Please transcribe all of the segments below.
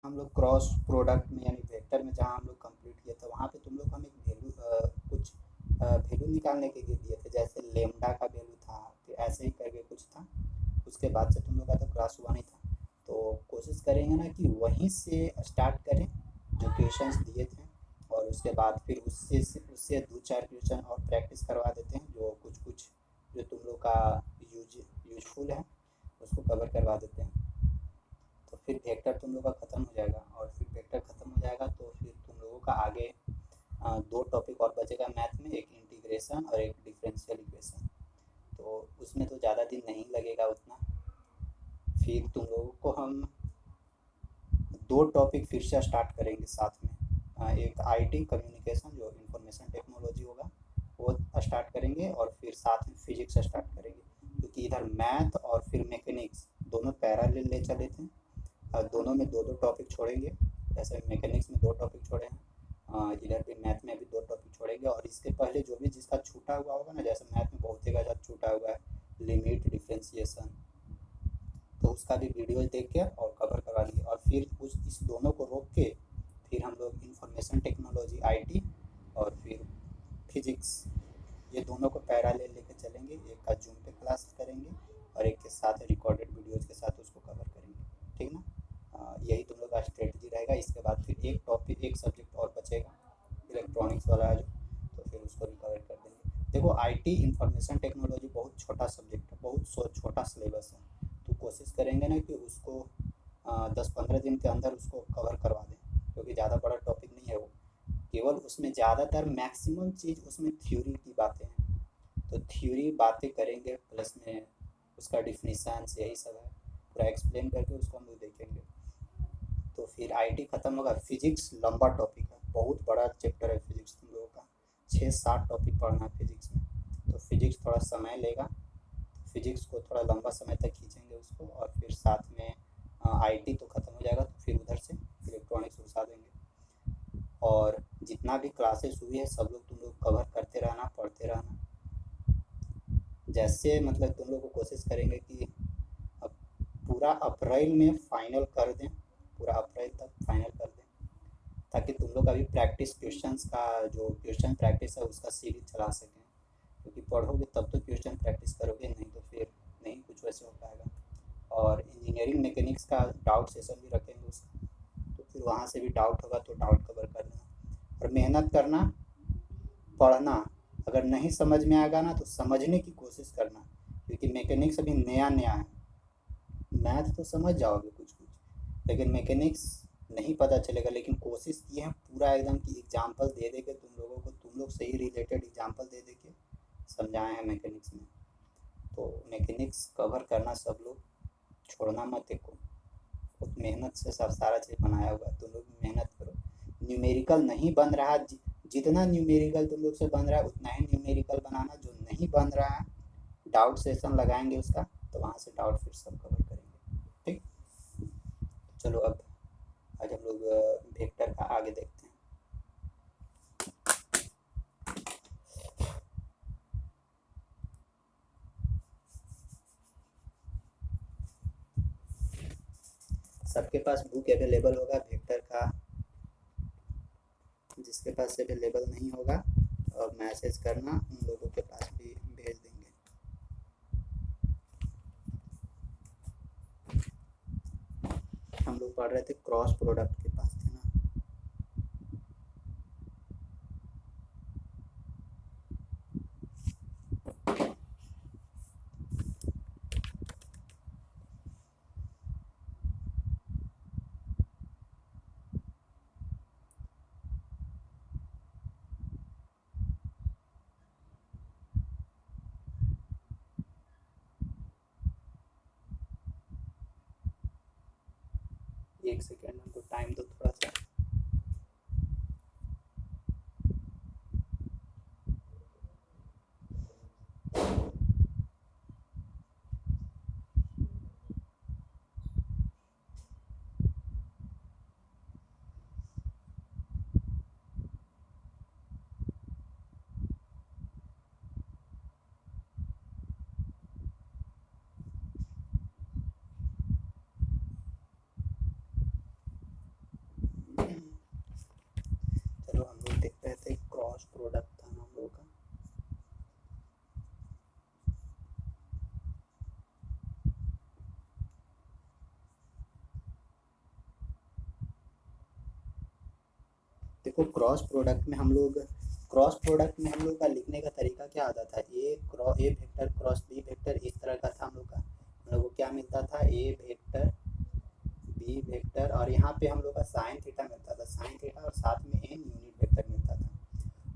हम लोग cross product में यानी वेक्टर में जहाँ हम लोग कंप्लीट किए थे वहाँ पे तुम लोग हम एक वैल्यू कुछ वैल्यू निकालने के लिए दिए थे, जैसे लेमडा का वैल्यू था, फिर ऐसे ही करके कुछ था। उसके बाद से तुम लोग का तो क्लास 1 ही था। तो कोशिश करेंगे ना कि वहीं से स्टार्ट करें जो क्वेश्चंस दिए थे, और उसके बाद फिर उससे दो चार क्वेश्चन और प्रैक्टिस करवा देते हैं, जो कुछ कुछ जो तुम लोग का यूजफुल है उसको कवर करवा देते हैं। तो फिर वेक्टर तुम लोग का ख़त्म हो जाएगा, और फिर वेक्टर ख़त्म हो जाएगा तो फिर तुम लोगों का आगे दो टॉपिक और बचेगा मैथ में, एक इंटीग्रेशन और एक डिफरेंशियल इक्वेशन। तो उसमें तो ज़्यादा दिन नहीं लगेगा उतना। फिर तुम लोगों को हम दो टॉपिक फिर से स्टार्ट करेंगे साथ में। एक आईटी कम्युनिकेशन जो इंफॉर्मेशन टेक्नोलॉजी होगा वो स्टार्ट करेंगे, और फिर साथ में फिजिक्स स्टार्ट करेंगे, क्योंकि इधर मैथ और फिर मैकेनिक्स दोनों पैरेलल ले चले थे। दोनों में दो दो टॉपिक छोड़ेंगे। जैसे मैकेनिक्स में दो टॉपिक छोड़े हैं, इधर भी मैथ में भी दो टॉपिक छोड़ेंगे। और इसके पहले जो भी जिसका छूटा हुआ होगा ना, जैसे मैथ में बहुत जगह छूटा हुआ है, लिमिट, डिफ्रेंसिएशन, तो उसका भी वीडियो देख के और कवर करवा लिए। और फिर उस इस दोनों को रोक के फिर हम लोग इंफॉर्मेशन टेक्नोलॉजी आईटी और फिर फिजिक्स, ये दोनों को पैरेलल लेके चलेंगे। एक का जूम पे क्लास करेंगे और एक के साथ रिकॉर्डेड वीडियोज़ के साथ उसको कवर करेंगे, ठीक ना। यही तुम लोग का स्ट्रेटजी रहेगा। इसके बाद फिर एक टॉपिक एक सब्जेक्ट और बचेगा, इलेक्ट्रॉनिक्स वाला है जो, तो फिर उसको भी कवर कर देंगे। देखो आईटी इंफॉर्मेशन टेक्नोलॉजी बहुत छोटा सब्जेक्ट है, बहुत छोटा सिलेबस है। तो कोशिश करेंगे ना कि उसको 10-15 दिन के अंदर उसको कवर करवा दें, क्योंकि ज़्यादा बड़ा टॉपिक नहीं है वो। केवल उसमें ज़्यादातर मैक्सिमम चीज़ उसमें थ्योरी की बातें हैं, तो थ्योरी बातें करेंगे, प्लस में उसका डिफिनीशन यही सब है, पूरा एक्सप्लेन करके उसको हम लोग देखेंगे। तो फिर आईटी ख़त्म होगा। फिजिक्स लंबा टॉपिक है, बहुत बड़ा चैप्टर है फिजिक्स तुम लोगों का, 6-7 टॉपिक पढ़ना है फिजिक्स में। तो फिजिक्स थोड़ा समय लेगा, फिजिक्स को थोड़ा लंबा समय तक खींचेंगे उसको। और फिर साथ में आईटी तो ख़त्म हो जाएगा, तो फिर उधर से इलेक्ट्रॉनिक्स घुसा देंगे। और जितना भी क्लासेस हुई है सब लोग तुम लोग कवर करते रहना, पढ़ते रहना। जैसे मतलब तुम लोग को कोशिश करेंगे कि अब पूरा अप्रैल में फाइनल कर दें, पूरा अप्रैल तक फाइनल कर दें, ताकि तुम लोग अभी प्रैक्टिस क्वेश्चंस का जो क्वेश्चन प्रैक्टिस है उसका सीरीज चला सकें। क्योंकि पढ़ोगे तब तो क्वेश्चन प्रैक्टिस करोगे, नहीं तो फिर नहीं कुछ वैसे हो पाएगा। और इंजीनियरिंग मैकेनिक्स का डाउट सेशन भी रखेंगे उसका, तो फिर वहाँ से भी डाउट होगा तो डाउट कवर कर लेना। और मेहनत करना, पढ़ना। अगर नहीं समझ में आएगा ना तो समझने की कोशिश करना, क्योंकि मैकेनिक्स अभी नया नया है। मैथ तो समझ जाओगे कुछ कुछ, लेकिन मैकेनिक्स नहीं पता चलेगा। लेकिन कोशिश की है पूरा एकदम कि एग्जाम्पल दे दे के तुम लोगों को, तुम लोग से ही रिलेटेड एग्जाम्पल दे दे के समझाए हैं मैकेनिक्स में। तो मैकेनिक्स कवर करना सब लोग, छोड़ना मत देखो। बहुत मेहनत से सब सारा चीज़ बनाया हुआ है, तुम लोग मेहनत करो। न्यूमेरिकल नहीं बन रहा, जितना न्यूमेरिकल तुम लोग से बन रहा है उतना ही न्यूमेरिकल बनाना। जो नहीं बन रहा है डाउट सेशन लगाएंगे उसका, तो वहाँ से डाउट फिर सब कवर करेंगे, ठीक। चलो अब आज हम लोग वेक्टर का आगे देखते हैं। सबके पास बुक अवेलेबल होगा वेक्टर का, जिसके पास अवेलेबल नहीं होगा और मैसेज करना, उन लोगों के पास भी भेज देंगे। हम लोग पढ़ रहे थे क्रॉस प्रोडक्ट, के पास थे ना। एक सेकेंड हमको टाइम दो थोड़ा सा। क्रॉस प्रोडक्ट था ना हम लोगों का। देखो क्रॉस प्रोडक्ट में हम लोग का लिखने का तरीका क्या आता था, ए वेक्टर क्रॉस बी वेक्टर इस तरह का था हम लोग का। हम लोग को क्या मिलता था, ए वेक्टर बी वेक्टर और यहाँ पे हम लोग का साइन थीटा मिलता था, साइन थीटा और साथ में एन यूनिट वेक्टर मिलता था।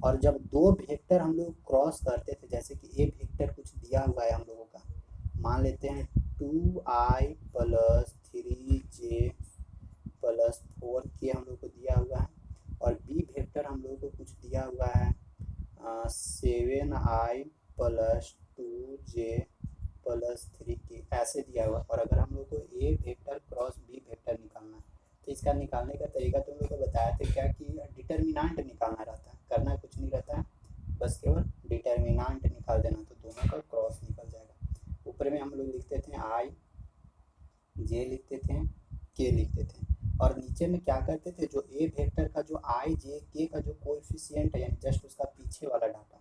और जब दो वेक्टर हम लोग क्रॉस करते थे, जैसे कि ए वेक्टर कुछ दिया हुआ है हम लोगों का, मान लेते हैं 2i plus 3j plus 4k हम लोग को दिया हुआ है, और बी वेक्टर हम लोग को कुछ दिया हुआ है 7i plus 2j plus 3k ऐसे दिया हुआ। और अगर हम लोग को ए वेक्टर क्रॉस बी वेक्टर निकालना है तो इसका निकालने का तरीका तुम लोग को बताया था क्या कि डिटर्मिनेंट निकालना रहता है, करना कुछ नहीं रहता है, बस केवल डिटर्मिनेंट निकाल देना तो दोनों का क्रॉस निकल जाएगा। ऊपर में हम लोग लिखते थे आई जे लिखते थे के लिखते थे, और नीचे में क्या करते थे, जो ए वेक्टर का जो आई जे के का जो कोएफिशिएंट है यानी जस्ट उसका पीछे वाला डाटा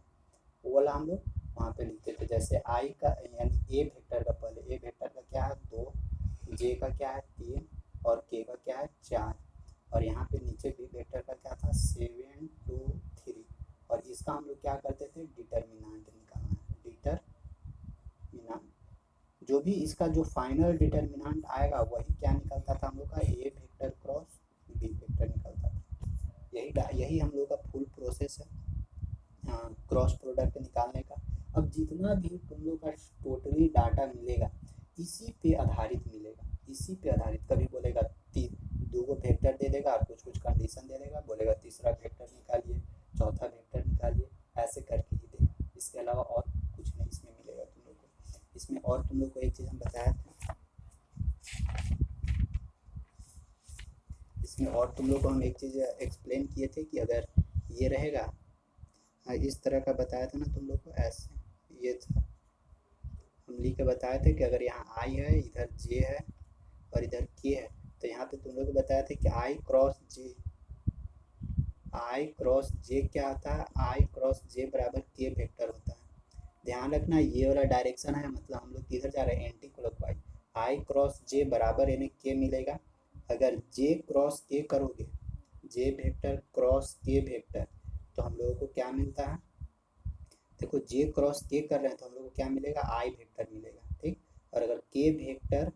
वो वाला हम लोग वहाँ पे लिखते थे। जैसे आई का यानी ए वेक्टर का, पहले ए वेक्टर का क्या है 2, जे का क्या है 3 और के का क्या है 4, और यहाँ पे नीचे बी वेक्टर का क्या था 7 2 3, और इसका हम लोग क्या करते थे डिटर्मिनेंट निकालना है, डिटर्मिनेंट जो भी इसका जो फाइनल डिटर्मिनेंट आएगा वही क्या निकलता था हम लोग का ए वेक्टर क्रॉस बी वेक्टर निकलता था। यही हम लोग का फुल प्रोसेस है क्रॉस प्रोडक्ट निकालने का। अब जितना भी तुम लोग का टोटली डाटा मिलेगा इसी पे आधारित मिलेगा, इसी पे आधारित। कभी बोलेगा दो गो वेक्टर दे देगा और कुछ कुछ कंडीशन दे देगा, बोलेगा तीसरा वेक्टर निकालिए, चौथा वेक्टर निकालिए, ऐसे करके ही देगा। इसके अलावा और कुछ नहीं इसमें मिलेगा तुम लोग को। इसमें और तुम लोग को एक चीज़ हम बताया था, इसमें और तुम लोग को हम एक चीज़ एक्सप्लेन किए थे कि अगर ये रहेगा इस तरह का बताया था ना तुम लोग को, ऐसे ये था हम लिख के बताए थे कि अगर यहाँ आई है इधर जे है और इधर के है, तो यहाँ पे तुम लोग को बताया था कि आई क्रॉस जे क्या होता है, आई क्रॉस जे बराबर के वेक्टर होता है। ध्यान रखना ये वाला डायरेक्शन है, मतलब हम लोग किधर जा रहे हैं एंटी क्लॉकवाइज। आई क्रॉस जे बराबर यानी के मिलेगा, अगर जे क्रॉस के करोगे, जे वेक्टर क्रॉस के वेक्टर, तो हम लोगों को क्या मिलता है, देखो जे क्रॉस के कर रहे हैं तो हम लोग को क्या मिलेगा आई वेक्टर मिलेगा, ठीक। और अगर के वेक्टर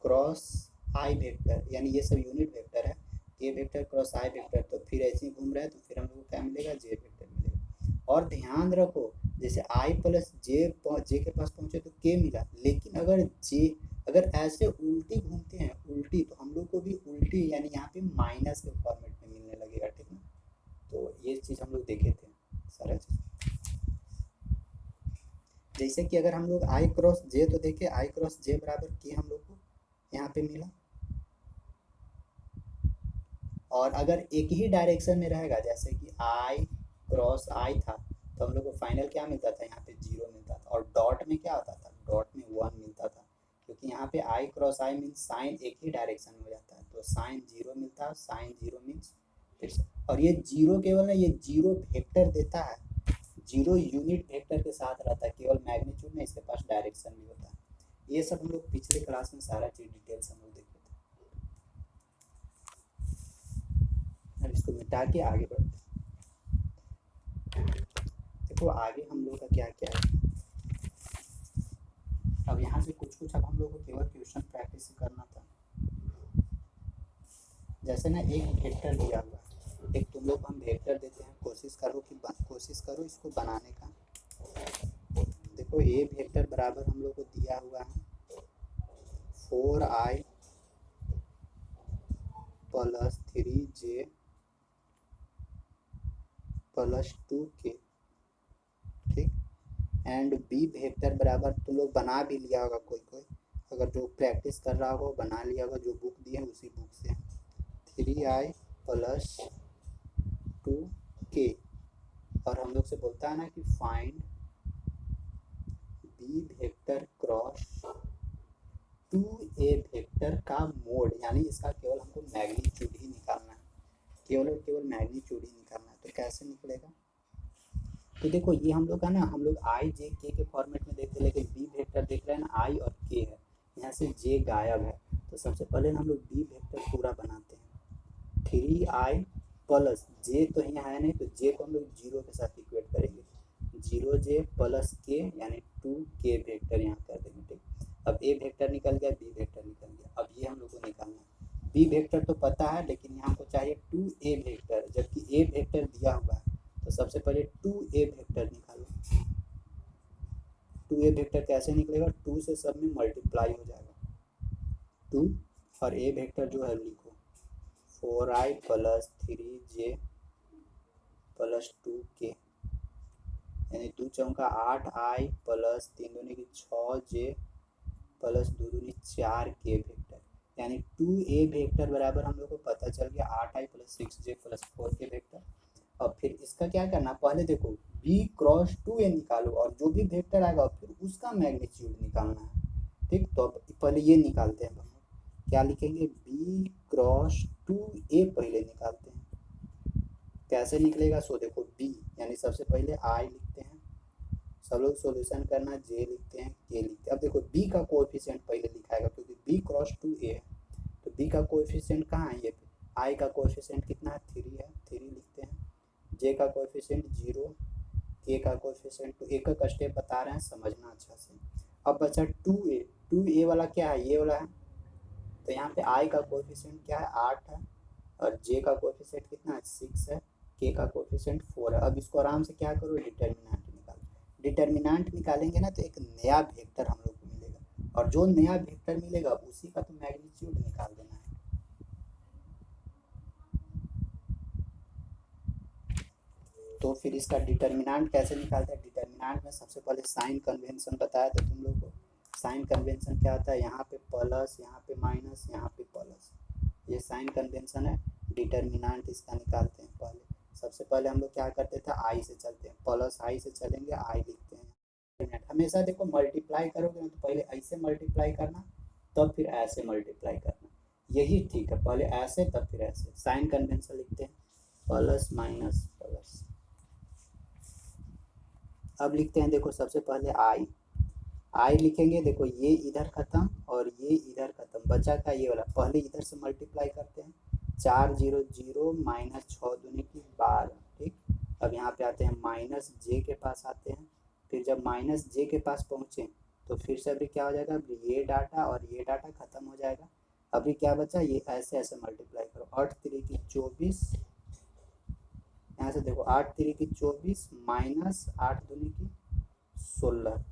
क्रॉस आई वेक्टर यानी ये सब यूनिट वेक्टर है, के वेक्टर क्रॉस आई वेक्टर, तो फिर ऐसे ही घूम रहा है तो फिर हम लोग को क्या मिलेगा जे वेक्टर मिलेगा। और ध्यान रखो जैसे आई प्लस जे के पास पहुंचे तो के मिला, लेकिन अगर ऐसे उल्टी घूमते हैं उल्टी, तो हम लोग को भी उल्टी यानी यहाँ पे माइनस के फॉर्मेट में मिलने लगेगा, ठीक ना। तो ये चीज़ हम लोग देखे थे सारा चीज़। जैसे कि अगर हम लोग आई क्रॉस जे, तो देखिए आई क्रॉस जे बराबर के हम लोग को यहाँ पे मिला, और अगर एक ही डायरेक्शन में रहेगा जैसे कि आई क्रॉस आई था तो हम लोग को फाइनल क्या मिलता था, यहाँ पे 0 मिलता था, और डॉट में क्या होता था, डॉट में 1 मिलता था, क्योंकि यहाँ पे आई क्रॉस आई मीन्स साइन एक ही डायरेक्शन में हो जाता है, तो साइन 0 मिलता है, साइन 0 मीन्स फिर से। और ये 0 केवल ना, ये 0 वेक्टर देता है, 0 यूनिट वेक्टर के साथ रहता है, केवल मैग्नीट्यूड में इसके पास डायरेक्शन भी होता है। ये सब हम लोग पिछले क्लास में सारा चीज़ डिटेल्स हम लोग देखे थे। अब इसको मिटा के आगे बढ़ते हैं। देखो आगे हम लोग का क्या क्या है, अब यहाँ से कुछ अब हम लोग को केवल क्वेश्चन प्रैक्टिस करना था। जैसे ना एक वेक्टर दिया हुआ है, एक तुम लोग को हम वेक्टर देते हैं, कोशिश करो इसको बनाने का। देखो ए वेक्टर बराबर हम लोग को दिया हुआ है 4i plus 3j plus 2k, ठीक। एंड बी वेक्टर बराबर तुम लोग बना भी लिया होगा, कोई अगर जो प्रैक्टिस कर रहा होगा बना लिया होगा, जो बुक दी है उसी बुक से 3i प्लस 2k, और हम लोग से बोलता है ना कि find B vector cross 2a vector का मोड, यानी इसका केवल हमको मैग्नीट्यूड ही निकालना है, केवल और केवल मैग्नीट्यूड ही निकालना है। तो कैसे निकलेगा, तो देखो ये हम लोग का ना, हम लोग आई जे के फॉर्मेट में देखते हैं, लेकिन बी वेक्टर देख रहे हैं ना, आई और के है, यहाँ से जे गायब है। तो सबसे पहले ना हम लोग बी वेक्टर पूरा बनाते हैं। 3i प्लस जे तो यहाँ है नहीं, तो जे को हम लोग जीरो के साथ इक्वेट करेंगे, 0j प्लस के यानी 2k वेक्टर यहाँ कर देंगे। ठीक, अब ए वेक्टर निकल गया, बी वेक्टर निकल गया। अब ये हम लोग को निकालना है, बी वेक्टर तो पता है, लेकिन यहाँ हमको चाहिए 2a वेक्टर, जबकि ए वेक्टर दिया हुआ है। तो सबसे पहले 2a वेक्टर निकालो। 2a वेक्टर कैसे निकलेगा, 2 से सब में मल्टीप्लाई हो जाएगा 2, और ए वेक्टर जो है लिखो 4i plus 3j plus 2k, यानी 2 चौका 8i प्लस 3 दूनी की 6j प्लस 2 दूनी 4k वेक्टर, यानी 2a वेक्टर बराबर हम लोग को पता चल गया 8i plus 6j plus 4k vector. अब फिर इसका क्या करना, पहले देखो b क्रॉस 2a निकालो, और जो भी वेक्टर आएगा फिर उसका मैग्नीट्यूड निकालना है। ठीक, तो अब पहले ये निकालते हैं, क्या लिखेंगे, b क्रॉस 2a पहले निकालते हैं। कैसे निकलेगा, सो देखो b यानी सबसे पहले i लिखते हैं, सब लोग सॉल्यूशन करना, j लिखते हैं, k लिखते हैं। अब देखो b का कोएफिशिएंट पहले लिखाएगा, क्योंकि b क्रॉस 2a है, तो b का कोएफिशिएंट कहाँ है, ये i का कोएफिशिएंट कितना है, 3 है, 3 लिखते हैं, j का कोएफिशिएंट 0, k का कोएफिशिएंट, तो एक एक स्टेप बता रहे हैं, समझना अच्छा से। अब बचा 2a, 2a वाला क्या है, ये वाला है, तो यहाँ पे i का कोएफिशिएंट क्या है, 8 है, और j का कोएफिशिएंट कितना है, 6 है, k का कोएफिशिएंट 4 है। अब इसको आराम से क्या करो, डिटर्मिनेंट निकालो। डिटर्मिनेंट निकालेंगे ना तो एक नया वेक्टर हम लोग को मिलेगा, और जो नया वेक्टर मिलेगा उसी का तो मैग्नीट्यूड निकाल देना है। तो फिर इसका डिटर्मिनेंट कैसे निकालते हैं, डिटर्मिनेंट में सबसे पहले साइन कन्वेंशन बताया था तुम लोग को। साइन कन्वेंशन क्या होता है, यहाँ पे प्लस, यहाँ पे माइनस, यहाँ पे प्लस, ये साइन कन्वेंशन है। डिटर्मिनेंट इसका निकालते हैं, पहले सबसे पहले हम लोग क्या करते थे, आई से चलते हैं, प्लस आई से चलेंगे, आई लिखते हैं। हमेशा देखो मल्टीप्लाई करोगे ना, तो पहले ऐसे मल्टीप्लाई करना, तब फिर ऐसे मल्टीप्लाई करना, यही ठीक है, पहले ऐसे तब फिर ऐसे। साइन कन्वेंशन लिखते हैं, प्लस माइनस प्लस। अब लिखते हैं, देखो सबसे पहले आई लिखेंगे, देखो ये इधर खत्म और ये इधर खत्म, बचा का ये वाला, पहले इधर से मल्टीप्लाई करते हैं, 4 0 0 माइनस 6 दूनी की 12। ठीक, अब यहाँ पे आते हैं माइनस जे के पास आते हैं, फिर जब माइनस जे के पास पहुँचे तो फिर से अभी क्या हो जाएगा, अभी ये डाटा और ये डाटा खत्म हो जाएगा। अभी क्या बचा, ये ऐसे ऐसे मल्टीप्लाई करो, 8 3 की 24, यहाँ से देखो 8 3 की 24 माइनस 8 दूनी की 16,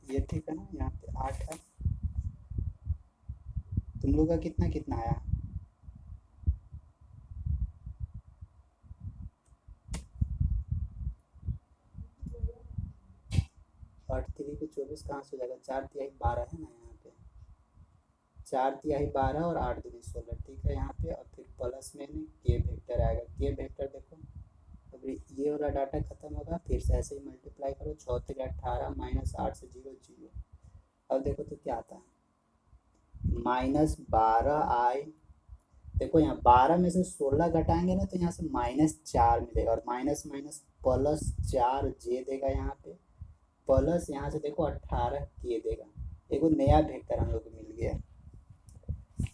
ये ठीक है ना, यहाँ पे 8 है। तुम लोग का कितना कितना आया, 8 3 की 24 कहाँ से हो जाएगा, 4 तिहाई 12 है ना, यहाँ पे 4 तिहाई 12 और 8 दूनी 16, ठीक है यहाँ पे। और फिर प्लस में के वेक्टर आएगा, के वेक्टर देखो अभी ये वाला डाटा खत्म होगा, फिर से ऐसे ही मल्टीप्लाई करो, 6 3 18 माइनस 8 से 0 0। अब देखो तो क्या आता है, माइनस 12 आई, देखो यहाँ 12 में से 16 घटाएंगे ना, तो यहाँ से -4 मिलेगा, और माइनस माइनस प्लस 4 जे देगा यहाँ पे, प्लस यहाँ से देखो 18 के देगा। एक नया वेक्टर हम लोग को मिल गया।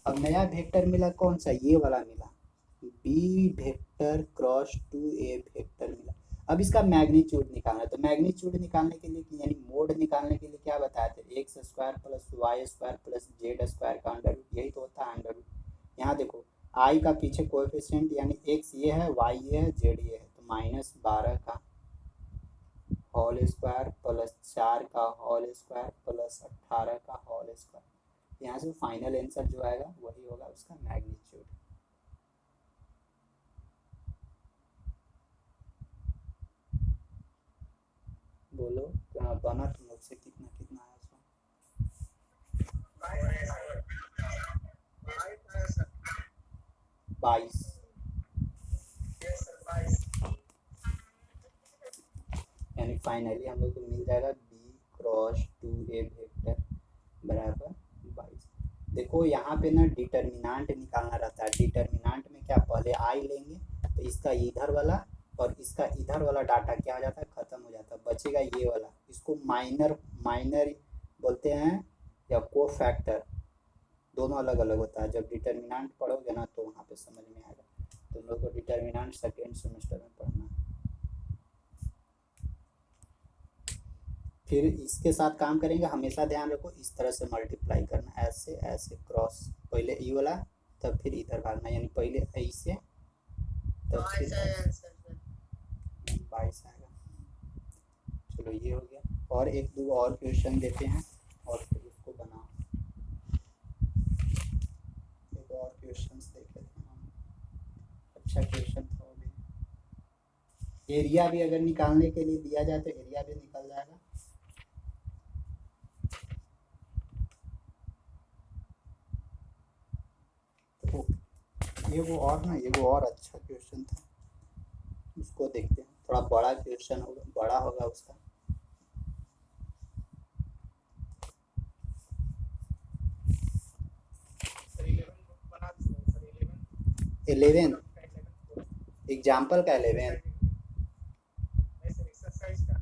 अब नया वेक्टर मिला कौन सा, ये वाला मिला, B vector cross 2a vector मिला। अब इसका मैग्नीट्यूड निकालना है, तो मैग्नीट्यूड निकालने के लिए यानी मोड निकालने के लिए क्या बताए थे, x square plus y square plus z square का अंडर रूट, यही तो होता है अंडर रूट। यहाँ देखो आई का पीछे कोएफिशिएंट यानी एक्स ये है, वाई ये है, जेड ये है, तो -12 का होल स्क्वायर प्लस 4 का होल स्क्वायर प्लस 18 का होल स्क्वायर। यहाँ से फाइनल आंसर जो आएगा वही होगा उसका मैग्नीट्यूड। बोलो बना तुम लोग से कितना कितना आया उसमें, 22। यानी फाइनली हम लोग को मिल जाएगा बी क्रॉस 2a वेक्टर बराबर 22। देखो यहाँ पे ना डिटर्मिनेंट निकालना रहता है। डिटर्मिनेंट में क्या, पहले आई लेंगे तो इसका इधर वाला और इसका इधर वाला डाटा क्या हो जाता है, खत्म हो जाता है, बचेगा ये वाला। इसको माइनर माइनर बोलते हैं या को फैक्टर, दोनों अलग अलग होता है। जब डिटर्मिनेंट पढ़ोगे ना तो वहाँ पे समझ में आएगा। तुम लोग को डिटर्मिनेंट सेकेंड सेमेस्टर में पढ़ना है। फिर इसके साथ काम करेंगे, हमेशा ध्यान रखो इस तरह से मल्टीप्लाई करना, ऐसे ऐसे क्रॉस, पहले ई वाला तब फिर इधर भागना, यानी पहले ऐसे तब फिर 22 आएगा। चलो ये हो गया, और एक दो और क्वेश्चन देते हैं और फिर उसको बनाओ। एक और क्वेश्चन देख लेते हैं हम। अच्छा क्वेश्चन था वो भी। एरिया भी अगर निकालने के लिए दिया जाए तो एरिया भी निकल जाएगा। तो ये वो और अच्छा क्वेश्चन था, उसको देखते हैं। थोड़ा बड़ा क्वेश्चन होगा, बड़ा होगा उसका। इलेवन एग्जाम्पल का 11 एक्सरसाइज का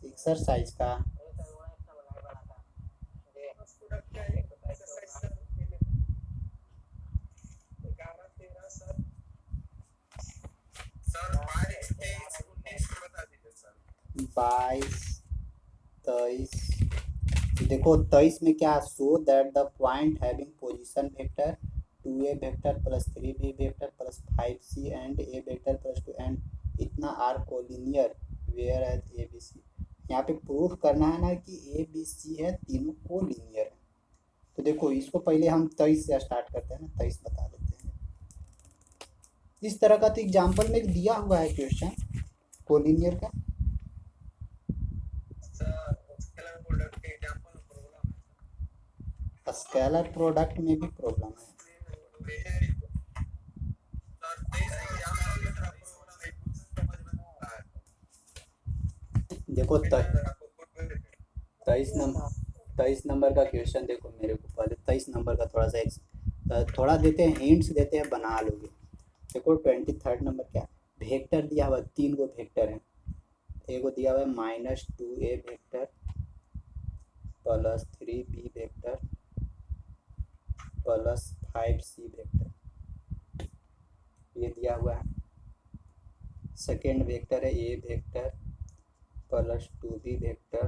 एक्सरसाइज का बाईस 23। देखो 23 में क्या, so that the point having position vector 2a vector plus 3b vector plus 5c and a vector plus 2 and इतना are collinear where as A B C. यहाँ पे प्रूफ करना है ना कि ए बी सी है, तीनों कोलिनियर है। तो देखो इसको पहले हम 23 से स्टार्ट करते हैं ना, 23 बता देते हैं। इस तरह का तो एग्जाम्पल में दिया हुआ है क्वेश्चन कोलिनियर का। स्केलर प्रोडक्ट में भी प्रॉब्लम है। देखो 23 नंबर का क्वेश्चन देखो मेरे को, पहले 23 नंबर का थोड़ा देते हैं, हिंट्स देते हैं, बना लोगे। देखो 23 नंबर क्या, वेक्टर दिया हुआ, 3 गो वेक्टर है। एक दिया हुआ है -2a vector plus 3b vector plus 5c vector, ये दिया हुआ है। सेकेंड वेक्टर है a vector plus 2b vector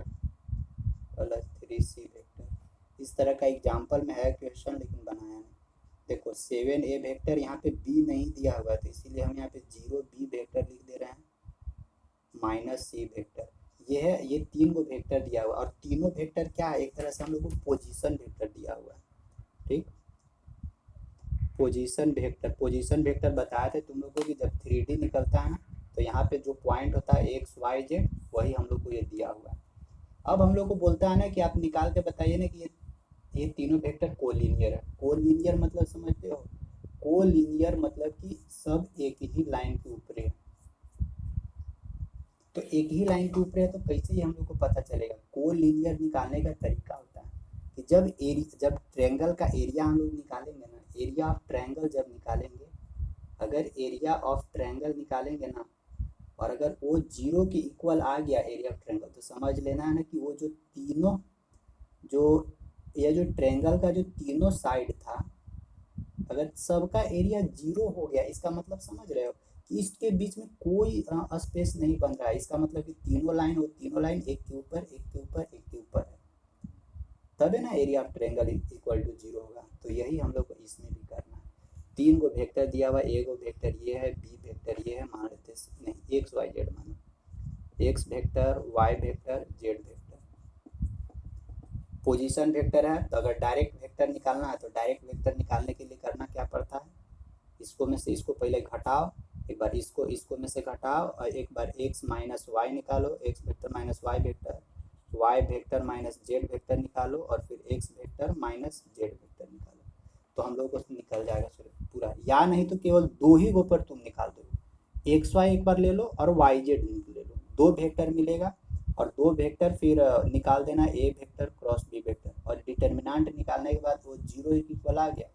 plus 3c vector. इस तरह का एग्जाम्पल में है क्वेश्चन, लेकिन बनाया नहीं। देखो 7a वेक्टर, यहाँ पे b नहीं दिया हुआ तो इसीलिए हम यहाँ पे 0b वेक्टर लिख दे रहे हैं, -c वेक्टर। ये है, ये 3 गो वेक्टर दिया हुआ, और तीनों वेक्टर क्या है, एक तरह से हम लोग को पोजीशन वेक्टर दिया हुआ है। ठीक, पोजीशन वेक्टर बताए थे तुम लोगों को कि जब 3D निकलता है ना तो यहाँ पे जो पॉइंट होता है XYZ, वही हम लोग को ये दिया हुआ है। अब हम लोग को बोलता है ना कि आप निकाल के बताइए ना कि ये तीनों वेक्टर कोलिनियर है। कोलिनियर मतलब समझते हो, कोलिनियर मतलब कि सब एक ही लाइन के ऊपर है। तो एक ही लाइन के ऊपर है तो कैसे ही हम लोग को पता चलेगा। कोलिनियर निकालने का तरीका होता है कि जब ट्रायंगल का एरिया हम लोग निकालेंगे ना, एरिया ऑफ ट्रायंगल जब निकालेंगे, अगर एरिया ऑफ ट्रायंगल निकालेंगे ना और अगर वो 0 के इक्वल आ गया एरिया ऑफ ट्रायंगल, तो समझ लेना है ना कि वो जो तीनों जो ट्रायंगल का जो तीनों साइड था, अगर सबका एरिया 0 हो गया, इसका मतलब समझ रहे हो कि इसके बीच में कोई स्पेस नहीं बन रहा है। इसका मतलब कि तीनों लाइन एक के ऊपर एक के ऊपर एक के ऊपर है, तब है ना area of triangle equal to 0 होगा। तो यही हम लोग को इसमें भी करना है। 3 गो वेक्टर दिया हुआ, ए गो वेक्टर ये है, बी वेक्टर ये है, मान लेते नहीं XYZ मानो, X vector, Y vector, Z vector. Position vector है, तो अगर डायरेक्ट वेक्टर निकालना है तो डायरेक्ट वेक्टर निकालने के लिए करना क्या पड़ता है, इसको में से इसको पहले घटाओ, एक बार इसको में से घटाओ, और एक बार x माइनस वाई निकालो, x vector minus y vector, y vector minus z vector निकालो, और फिर x vector minus z vector निकालो। तो हम लोग को निकल जाएगा पूरा, या नहीं तो केवल 2 ही गो पर तुम निकाल दो, एक्स वाई एक बार ले लो और वाई जेड ले लो, दो वेक्टर मिलेगा और दो वेक्टर फिर निकाल देना ए वेक्टर क्रॉस बी वेक्टर, और डिटर्मिनेंट निकालने के बाद वो जीरो इक्वल आ गया,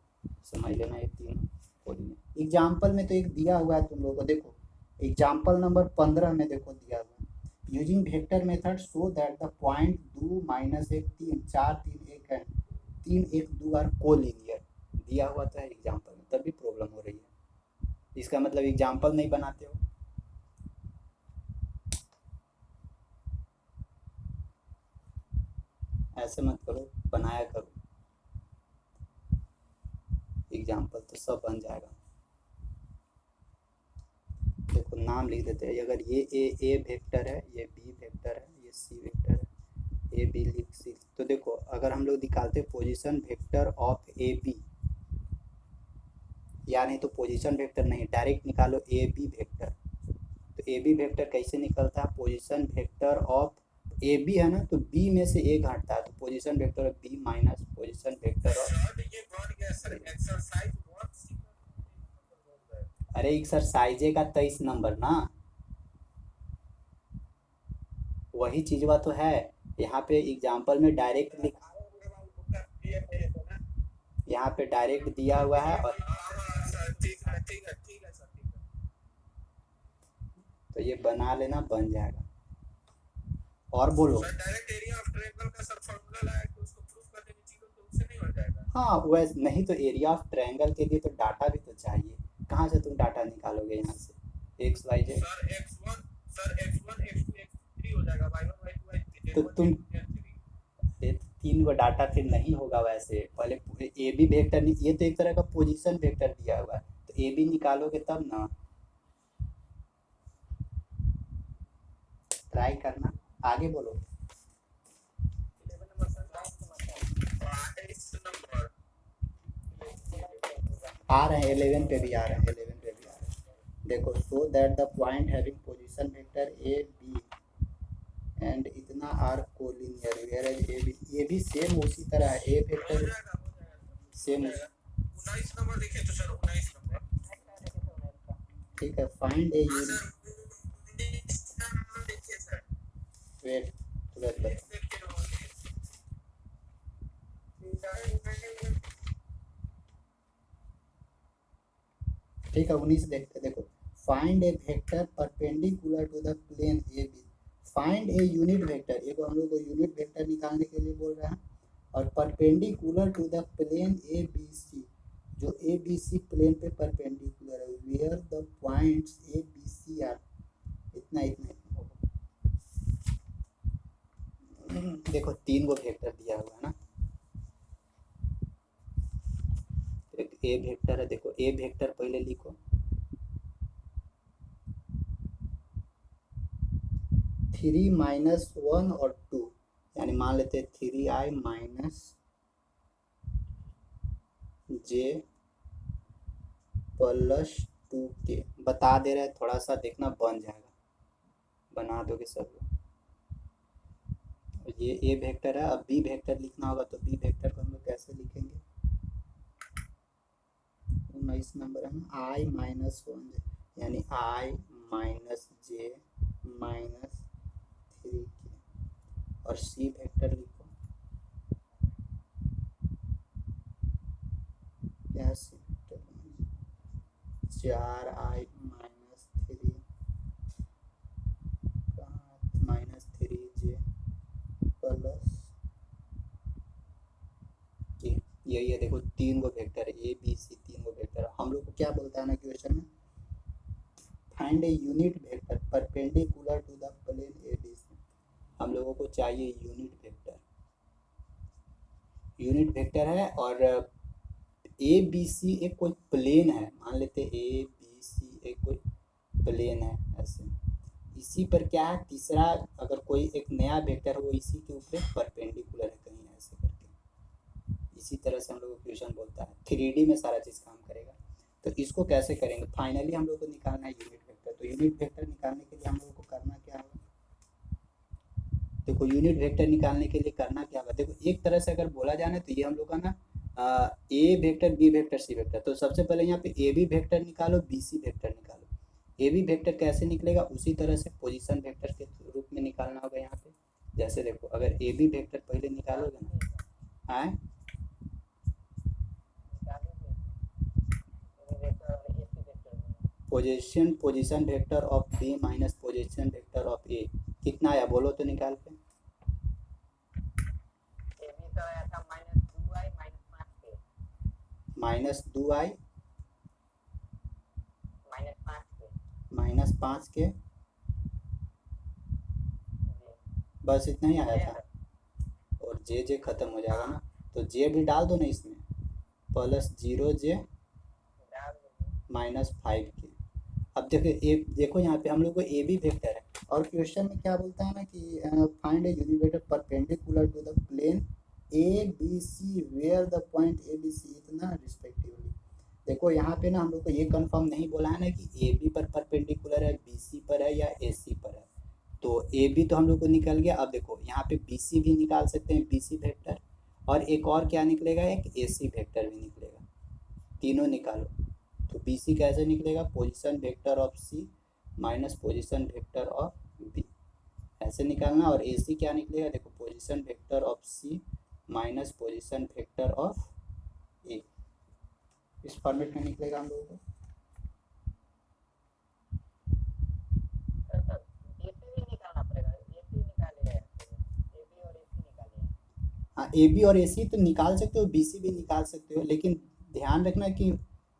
समझ लेना ये तीनों कोऑर्डिनेट। एग्जाम्पल में तो एक दिया हुआ है तुम लोगों को, देखो एग्जाम्पल नंबर 15 में देखो दिया हुआ है, using vector method so that the point 2 minus 1 3 4 3 1 है, 3 1 2 आर कोलिनियर, दिया हुआ था एग्जाम्पल में, तभी प्रॉब्लम हो रही है। इसका मतलब एग्जाम्पल नहीं बनाते हो। ऐसे मत करो, बनाया करो, एग्जाम्पल तो सब बन जाएगा। देखो नाम लिख देते हैं, अगर ये ए वेक्टर है, ये बी वेक्टर है, ये सी वेक्टर है, ए बी लिख सी, तो देखो अगर हम लोग निकालते position vector of A B, या नहीं तो पोजीशन वेक्टर नहीं, डायरेक्ट निकालो ए बी वेक्टर, तो ए बी वेक्टर कैसे निकलता है, position vector of A B है ना, तो बी में से ए घटता है, तो position vector of B minus position vector of, अरे एक्सरसाइज का 23 नंबर ना, वही चीजवा तो है यहाँ पे एग्जाम्पल में डायरेक्ट लिख, यहाँ पे डायरेक्ट दिया हुआ है, और तो ये बना लेना, बन जाएगा। और बोलो हाँ वैसे नहीं तो एरिया ऑफ ट्रायंगल के लिए तो डाटा भी तो चाहिए, कहाँ से तुम डाटा निकालोगे यहाँ से, एक्स वाई जेड, तो तुम तीन को डाटा फिर नहीं होगा, वैसे पहले ए बी वेक्टर, ये तो एक तरह का पोजीशन वेक्टर दिया हुआ है, तो ए बी निकालोगे तब ना, ट्राई करना। आगे बोलो, आ रहे हैं 11 पे भी आ रहे हैं, 11 पे भी आ रहे हैं। देखो so that the point having position vector A B and इतना are collinear, where as A भी सेम उसी तरह है, ए वेक्टर सेम, ठीक है। Find a unit, wait wait, ठीक है 19 देखते, देखो find a vector perpendicular to the plane A B, find a unit vector, एक हम लोग को यूनिट वेक्टर निकालने के लिए बोल रहा है, और perpendicular to the plane A B C, जो ए बी सी प्लेन पे परपेंडिकुलर है, where the points A B C are, इतना इतना इतना होगा। देखो तीन को वेक्टर दिया हुआ है ना, ए वेक्टर है, देखो ए वेक्टर पहले लिखो, 3 माइनस 1 और 2, यानी मान लेते हैं 3i माइनस जे प्लस 2k, बता दे रहे हैं, थोड़ा सा देखना, बन जाएगा, बना दोगे सब लोग। ये ए वेक्टर है, अब बी वेक्टर लिखना होगा, तो बी वेक्टर को हम लोग कैसे लिखेंगे, 19 नंबर है ना, आई माइनस 1 यानी आई माइनस जे माइनस 3k, और सी वेक्टर लिखो, क्या C vector, 4i minus 3 minus 3j plus, यही है, देखो तीन को वेक्टर है, ए बी सी तीन को वेक्टर है, हम लोग को क्या बोलता है ना क्वेश्चन में, find a unit vector perpendicular to the plane A B C, हम लोगों को चाहिए यूनिट वेक्टर, यूनिट वेक्टर है, और ए बी सी एक कोई प्लेन है, मान लेते ए बी सी एक कोई प्लेन है ऐसे, इसी पर क्या है तीसरा, अगर कोई एक नया वेक्टर है वो इसी के ऊपर परपेंडिकुलर है कहीं ऐसे करके, इसी तरह से हम लोग को क्वेश्चन बोलता है, 3D में सारा चीज़ काम करेगा। तो इसको कैसे करेंगे, फाइनली हम लोग को निकालना है यूनिट वेक्टर, तो यूनिट वेक्टर निकालने के लिए हम लोग को करना क्या होगा, देखो यूनिट वेक्टर निकालने के लिए करना क्या होगा, देखो एक तरह से अगर बोला जाए ना, तो ये हम लोग का ना A vector B vector C vector, तो सबसे पहले यहाँ पे ए बी वेक्टर निकालो, बी सी वेक्टर निकालो, ए बी वेक्टर कैसे निकलेगा, उसी तरह से पोजीशन वेक्टर के रूप में निकालना होगा यहाँ पे। जैसे देखो अगर ए बी वेक्टर पहले निकालोगे ना, आए position vector of B minus position vector of A कितना आया बोलो तो निकाल के। -2i -5 के बस इतना ही आया था। और जे खत्म हो जाएगा ना, तो जे भी डाल दो ना इसमें, +0j -5 के। अब देखो यहाँ पे हम लोग को ए बी वेक्टर है, और क्वेश्चन में क्या बोलता है ना कि find a unit vector perpendicular to the plane A B C where the point A B C इतना रिस्पेक्टिवली। देखो यहाँ पे ना हम लोग को ये कंफर्म नहीं बोला है ना कि ए बी पर परपेंडिकुलर है, बी सी पर है या ए सी पर है। तो ए बी तो हम लोग को निकल गया। अब देखो यहाँ पे बी सी भी निकाल सकते हैं, बी सी वेक्टर, और एक और क्या निकलेगा, एक ए सी वेक्टर भी निकलेगा। तीनों निकालो तो बी सी कैसे निकलेगा, position vector of C minus position vector of B, ऐसे निकालना। और ए सी क्या निकलेगा, देखो position vector of C minus position vector of A, इस फॉर्मेट में निकलेगा हम लोगों को। हाँ ए बी और ए सी तो निकाल सकते हो, बी सी भी निकाल सकते हो, लेकिन ध्यान रखना कि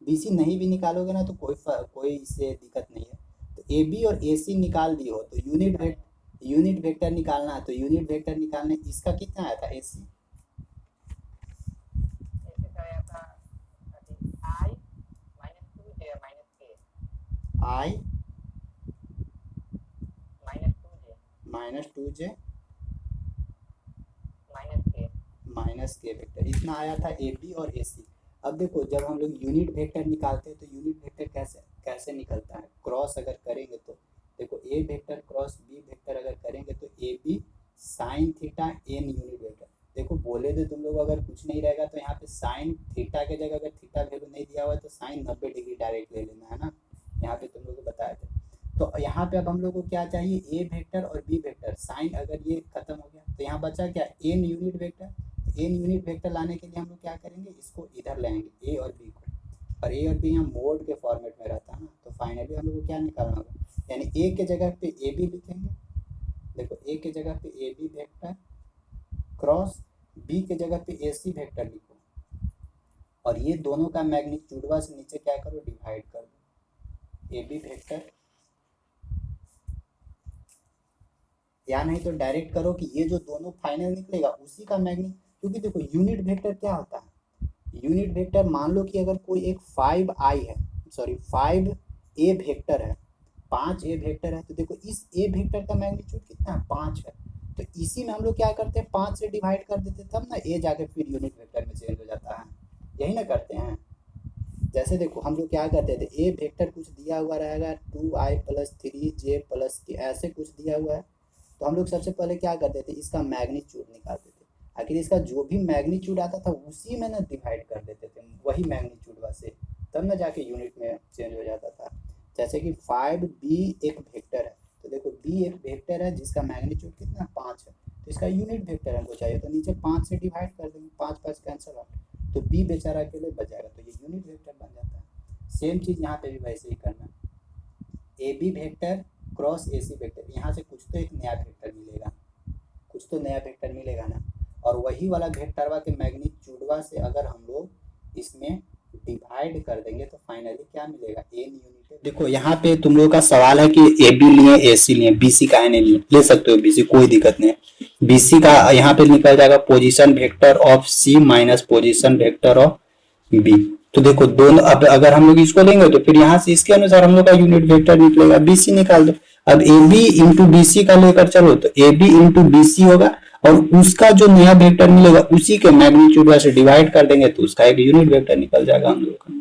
बी सी नहीं भी निकालोगे ना तो कोई इससे दिक्कत नहीं है। तो ए बी और ए सी निकाल दिए हो तो यूनिट वेक्टर निकालना है। तो यूनिट वेक्टर निकालने इसका कितना आया था, ए सी आई -2j -k वेक्टर, इतना आया था ए बी और ए सी। अब देखो जब हम लोग यूनिट वेक्टर निकालते हैं तो यूनिट वेक्टर कैसे निकलता है, क्रॉस अगर करेंगे तो देखो A vector cross B vector अगर करेंगे तो A B sine theta N unit vector. देखो बोले तो तुम लोग अगर कुछ नहीं रहेगा तो यहाँ पे साइन थीटा के जगह अगर थीटा वैल्यू नहीं दिया हुआ है तो साइन 90 डिग्री डायरेक्ट ले लेना है ना, यहाँ पे तुम लोग को बताया था। तो यहाँ पे अब हम लोग को क्या चाहिए, ए वेक्टर और बी वेक्टर। साइन अगर ये खत्म हो गया तो यहाँ बचा क्या, N unit vector. N unit vector लाने के लिए हम लोग क्या करेंगे, इसको इधर लाएंगे ए और बी को, और ए और बी यहाँ मोड के फॉर्मेट में रहता है ना। तो फाइनली हम लोग को क्या निकालना होगा, यानी ए के जगह पे ए बी लिखेंगे। देखो ए के जगह पे A B vector cross B के जगह पे ए सी वेक्टर लिखो, और ये दोनों का मैग्नीट्यूडवा से नीचे क्या करो, डिवाइड कर दो। ए बी वेक्टर, या नहीं तो डायरेक्ट करो कि ये जो दोनों फाइनल निकलेगा उसी का मैग्नी, क्योंकि देखो यूनिट वेक्टर क्या होता है, यूनिट वेक्टर मान लो कि अगर कोई एक 5 ए वेक्टर है, 5 ए वेक्टर है, तो देखो इस ए वेक्टर का मैग्नीट्यूड कितना है, 5 है। तो इसी में हम लोग क्या करते हैं, 5 से डिवाइड कर देते तब ना ए जाके फिर यूनिट वेक्टर में चेंज हो जाता है, यही ना करते हैं। जैसे देखो हम लोग क्या करते थे, ए वेक्टर कुछ दिया हुआ रहेगा 2i + 3j + k ऐसे कुछ दिया हुआ है, तो हम लोग सबसे पहले क्या करते थे, इसका मैग्नीट्यूड निकालते थे। आखिर इसका जो भी मैग्नीट्यूड आता था उसी में ना डिवाइड कर देते थे, वही मैग्नीट्यूड से, तब ना जाके यूनिट में चेंज हो जाता था। जैसे कि 5b एक वेक्टर है, तो देखो b एक वेक्टर है जिसका मैग्नीट्यूड कितना 5 है, तो इसका यूनिट वेक्टर हमको चाहिए, तो नीचे 5 से डिवाइड कर देंगे, 5 कैंसिल आउट, तो b बेचारा के लिए बच जाएगा, तो ये यूनिट वेक्टर बन जाता है। सेम चीज़ यहाँ पे भी वैसे ही करना है, A B vector cross A C vector, यहाँ से कुछ तो एक नया वेक्टर मिलेगा, कुछ तो नया वेक्टर मिलेगा ना, और वही वाला वेक्टरवा के मैग्नीट्यूडवा से अगर हम लोग इसमें डिवाइड कर देंगे तो फाइनली क्या मिलेगा, एन यूनिट। देखो यहाँ पे तुम लोगों का सवाल है कि ए बी लिए ए सी लिए, बी सी का नहीं लिए, ले सकते हो बी सी, कोई दिक्कत नहीं है। बी सी का यहाँ पे निकल जाएगा position vector of C minus position vector of B. तो देखो दोनों, अब अगर हम लोग इसको लेंगे तो फिर यहाँ से इसके अनुसार हम लोग का यूनिट वेक्टर निकलेगा, बी सी निकाल दो। अब A B into B C का लेकर चलो तो A B into B C होगा, और उसका जो नया वेक्टर मिलेगा उसी के मैग्नीट्यूड से डिवाइड कर देंगे तो उसका एक यूनिट वेक्टर निकल जाएगा हम लोग का।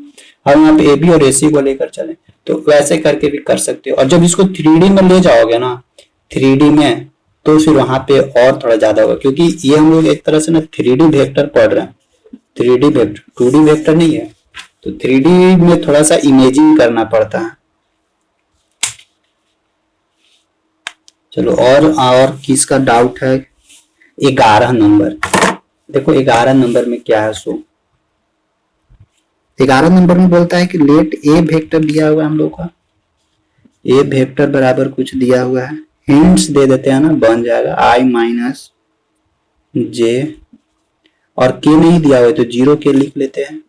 हम यहाँ पे ए बी और ए सी को लेकर चले तो वैसे करके भी कर सकते हो। और जब इसको 3D में ले जाओगे ना, 3D में, तो फिर वहां पे और थोड़ा ज्यादा होगा, क्योंकि ये हम लोग एक तरह से ना 3D वेक्टर पढ़ रहे हैं, 3D वेक्टर 2D वेक्टर नहीं है, तो 3D में थोड़ा सा इमेजिंग करना पड़ता है। चलो और किसका डाउट है? 11 नंबर। देखो 11 नंबर में क्या है? सो 11 नंबर में बोलता है कि लेट ए वेक्टर दिया हुआ है हम लोग का, ए वेक्टर बराबर कुछ दिया हुआ है, हिंट्स दे देते हैं ना, बन जाएगा आई माइनस जे, और के नहीं दिया हुआ है तो 0 के लिख लेते हैं।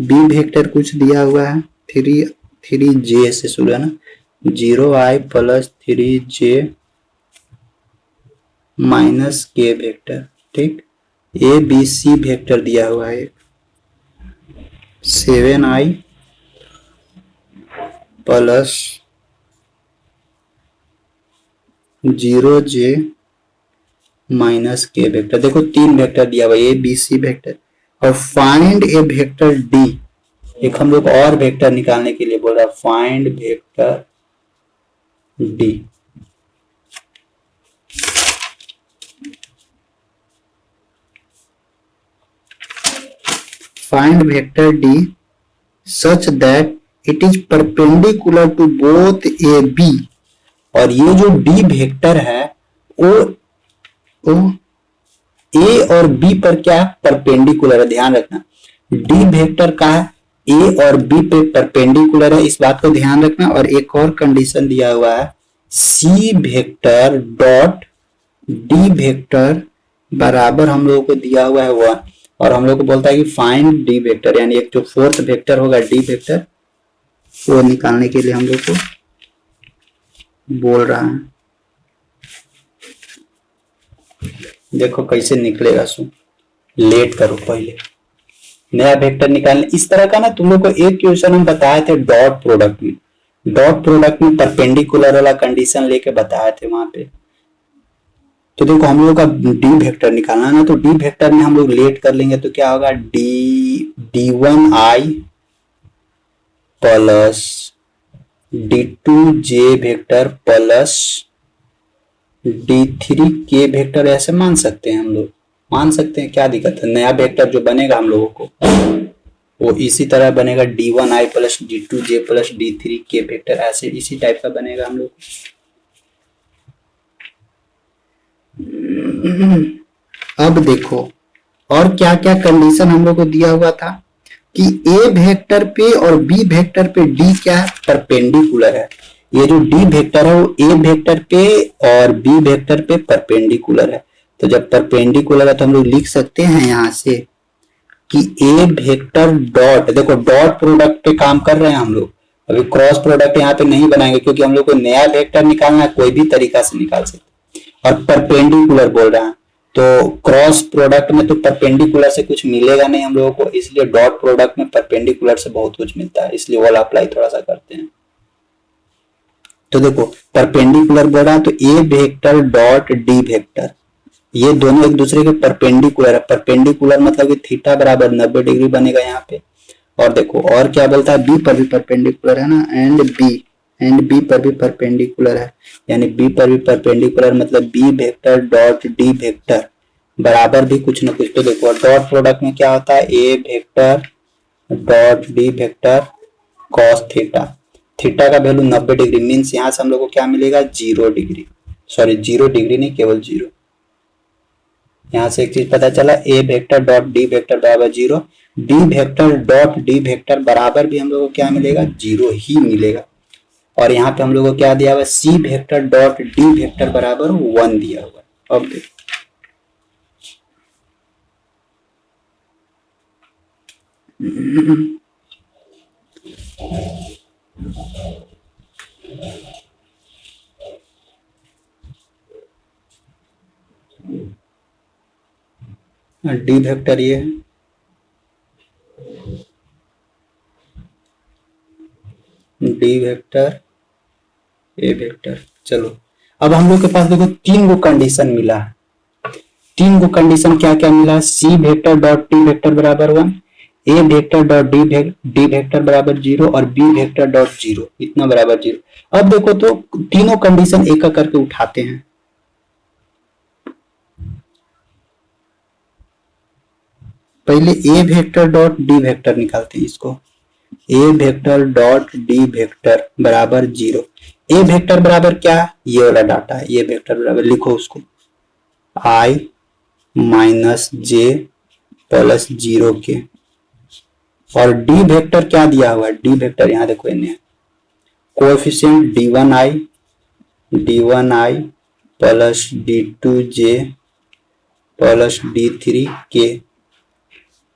बी वेक्टर कुछ दिया हुआ है, 3 जे से शुरू है ना, 0i प्लस 3j माइनस के वेक्टर, ठीक। ए बी सी वेक्टर दिया हुआ है, 7i प्लस 0j माइनस के वेक्टर। देखो 3 वेक्टर दिया हुआ है, ए बी सी वेक्टर, और फाइंड ए वेक्टर डी। एक हम लोग और वेक्टर निकालने के लिए बोल रहा है, find vector D. Find vector D such that it is perpendicular to both A B, और ये जो डी वेक्टर है वो ए और बी पर क्या परपेंडिकुलर है, ध्यान रखना। डी वेक्टर का ए और बी पे परपेंडिकुलर है, इस बात को ध्यान रखना। और एक और कंडीशन दिया हुआ है, C vector dot D vector बराबर हम लोगों को दिया हुआ है 1, और हम लोग को बोलता है कि फाइंड डी वेक्टर, यानी एक जो फोर्थ वेक्टर होगा डी वेक्टर, वो निकालने के लिए हम लोग को बोल रहा है। देखो कैसे निकलेगा, सो लेट करो, पहले नया वेक्टर निकालने। इस तरह का ना तुम लोग को एक क्वेश्चन हम बताए थे डॉट प्रोडक्ट में, डॉट प्रोडक्ट में परपेंडिकुलर वाला कंडीशन लेके बताए थे वहां पे। तो देखो हम लोग का डी वेक्टर निकालना है ना, तो डी वेक्टर में हम लोग लेट कर लेंगे तो क्या होगा, d1i plus d2j vector plus d3k vector, ऐसे मान सकते हैं हम लोग, मान सकते हैं, क्या दिक्कत है। नया वेक्टर जो बनेगा हम लोगों को वो इसी तरह बनेगा, d1i plus d2j plus d3k vector, ऐसे इसी टाइप का बनेगा हम लोग। अब देखो और क्या क्या कंडीशन हम लोग को दिया हुआ था कि ए वेक्टर पे और बी वेक्टर पे डी क्या है, परपेंडिकुलर है। ये जो डी वेक्टर है वो ए वेक्टर पे और बी वेक्टर पे परपेंडिकुलर है। तो जब परपेंडिकुलर है तो हम लोग लिख सकते हैं यहां से कि ए वेक्टर डॉट, देखो डॉट प्रोडक्ट पे काम कर रहे हैं हम लोग, अभी क्रॉस प्रोडक्ट यहाँ पे नहीं बनाएंगे क्योंकि हम लोग को नया वेक्टर निकालना है, कोई भी तरीका से निकाल सकते, और परपेंडिकुलर बोल रहा है तो क्रॉस प्रोडक्ट में तो परपेंडिकुलर से कुछ मिलेगा नहीं हम लोगों को, इसलिए डॉट प्रोडक्ट में परपेंडिकुलर से बहुत कुछ मिलता है, इसलिए वो अप्लाई थोड़ा सा करते हैं। तो देखो परपेंडिकुलर बोल रहा है तो A vector dot D vector, ये दोनों एक दूसरे के परपेंडिकुलर है। परपेंडिकुलर मतलब कि थीटा बराबर 90 डिग्री बनेगा यहाँ पे। और देखो और क्या बोलता है, बी पर भी परपेंडिकुलर है ना, एंड बी पर भी परपेंडिकुलर है, यानी बी पर भी परपेंडिकुलर मतलब B vector dot D vector बराबर भी कुछ ना कुछ। तो देखो डॉट प्रोडक्ट में क्या होता है, A vector dot D vector cos theta, theta का वैल्यू 90 डिग्री, मीन्स यहाँ से हम लोग को क्या मिलेगा, 0 डिग्री, सॉरी 0 डिग्री नहीं, केवल 0। यहाँ से एक चीज पता चला, ए वेक्टर डॉट डी वेक्टर बराबर 0, D vector dot D vector बराबर भी हम लोग को क्या मिलेगा, 0 ही मिलेगा। और यहाँ पे हम लोग को क्या दिया हुआ है, C vector dot D vector बराबर 1 दिया हुआ है। अब देखो डी वेक्टर ये है, डी वेक्टर ए वेक्टर। चलो अब हम लोग के पास देखो 3 गो कंडीशन मिला है, 3 गो कंडीशन क्या क्या मिला है, C vector dot T vector बराबर 1, ए वेक्टर डॉट डी वेक्टर बराबर 0 और बी वेक्टर डॉट 0 इतना बराबर 0। अब देखो तो तीनों कंडीशन एक एक करके उठाते हैं। पहले ए वेक्टर डॉट डी वेक्टर निकालते हैं, इसको ए वेक्टर डॉट डी वेक्टर बराबर 0। ए वेक्टर बराबर क्या है, ये वाला डाटा है, ये वेक्टर बराबर लिखो उसको i माइनस जे प्लस 0 के, और डी वेक्टर क्या दिया हुआ है, डी वेक्टर यहाँ देखो इन्हें coefficient d1i plus d2j plus d3k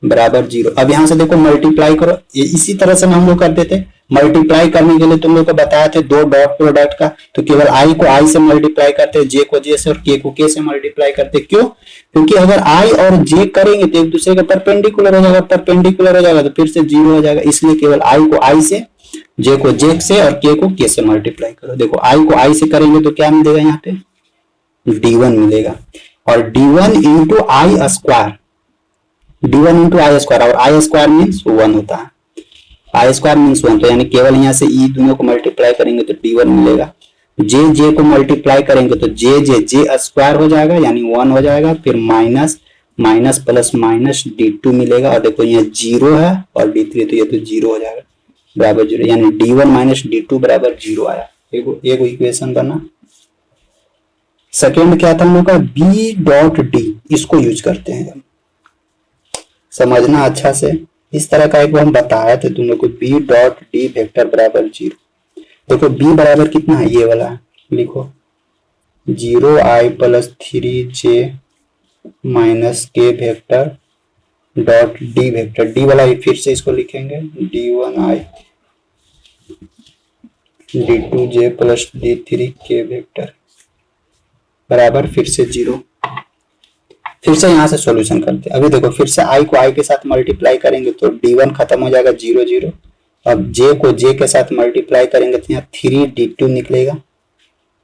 बराबर 0। अब यहां से देखो मल्टीप्लाई करो, इसी तरह से हम लोग करते थे, मल्टीप्लाई करने के लिए तुम लोग को बताया थे दो डॉट प्रोडक्ट का, तो केवल i को i से मल्टीप्लाई करते, j को j से और k को k से मल्टीप्लाई करते। क्यों, क्योंकि अगर i और j करेंगे तो एक दूसरे के परपेंडिकुलर हो जाएगा, परपेंडिकुलर हो जाएगा तो फिर से 0 हो जाएगा, इसलिए केवल i को i से, j को j से और k को k से मल्टीप्लाई करो। देखो i को i से करेंगे तो क्या मिलेगा, यहाँ पे d1 मिलेगा, और d1 इंटू आई स्क्वायर, d1 इंटू आई स्क्वायर, और आई स्क्वायर मीन्स 1 होता है, आई स्क्वायर मीन्स 1, तो यानी केवल यहाँ से ई दोनों को मल्टीप्लाई करेंगे तो d1 मिलेगा, जे जे को मल्टीप्लाई करेंगे तो जे जे जे स्क्वायर हो जाएगा यानी 1 हो जाएगा, फिर minus minus plus minus d2 मिलेगा, और देखो यहाँ 0 है और d3 तो ये तो 0 हो जाएगा बराबर 0, यानी d1 माइनस d2 बराबर 0 आया। एक इक्वेशन बना। सेकेंड क्या था हम लोग का, बी डॉट डी, इसको यूज करते हैं, समझना अच्छा से, इस तरह का एक बार हम बताया था तुम लोग को, बी डॉट डी वेक्टर बराबर 0। देखो बी बराबर कितना है, ये वाला लिखो 0i प्लस 3j माइनस के vector dot D vector, D वाला फिर से इसको लिखेंगे d1i d2j plus d3k vector बराबर फिर से 0। फिर से यहाँ से सॉल्यूशन करते हैं। अभी देखो फिर से i को i के साथ मल्टीप्लाई करेंगे तो d1 खत्म हो जाएगा 0 0, अब j को j के साथ मल्टीप्लाई करेंगे तो यहाँ 3d2 निकलेगा,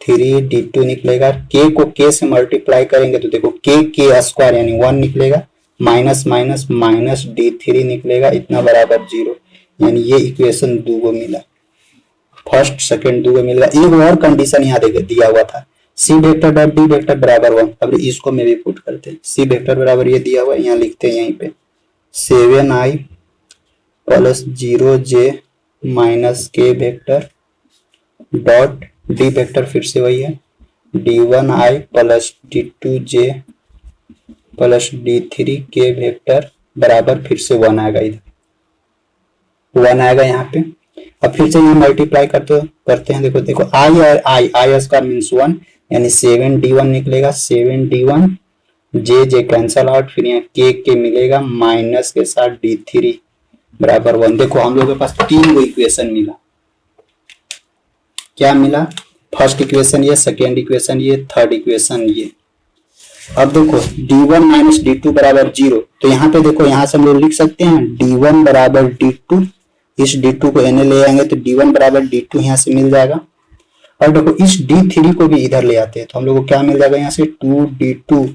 3d2 निकलेगा, k को k से मल्टीप्लाई करेंगे तो देखो k स्क्वायर यानी 1 निकलेगा, माइनस माइनस माइनस d3 निकलेगा, इतना बराबर 0, यानी ये इक्वेशन 2 मिला, फर्स्ट सेकेंड 2 मिलेगा। एक और कंडीशन यहाँ दिया हुआ था, C vector dot D vector बराबर 1, अब इसको में भी पुट करते हैं, सी वेक्टर बराबर ये दिया हुआ है, यहाँ लिखते हैं यहीं पे 7i प्लस 0j माइनस के वेक्टर डॉट डी वेक्टर फिर से वही है d1i plus d2j plus d3k vector बराबर फिर से 1 आएगा, इधर 1 आएगा यहाँ पे। अब फिर से यहाँ मल्टीप्लाई करते हैं, देखो i और i स्क्वायर मीन्स 1 यानी 7d1 निकलेगा, 7d1 जे कैंसल आउट, फिर यहाँ के मिलेगा माइनस के साथ d3 बराबर 1। देखो हम लोगों के पास 3 इक्वेशन मिला, क्या मिला, फर्स्ट इक्वेशन ये, सेकेंड इक्वेशन ये, थर्ड इक्वेशन ये। अब देखो d1 माइनस d2 बराबर 0, तो यहाँ पे देखो यहाँ से हम लोग लिख सकते हैं d1 बराबर d2, इस d2 को एने ले आएंगे तो d1 बराबर d2 यहाँ से मिल जाएगा, और देखो इस d3 को भी इधर ले आते हैं तो हम लोग को क्या मिल जाएगा, यहाँ से 2d2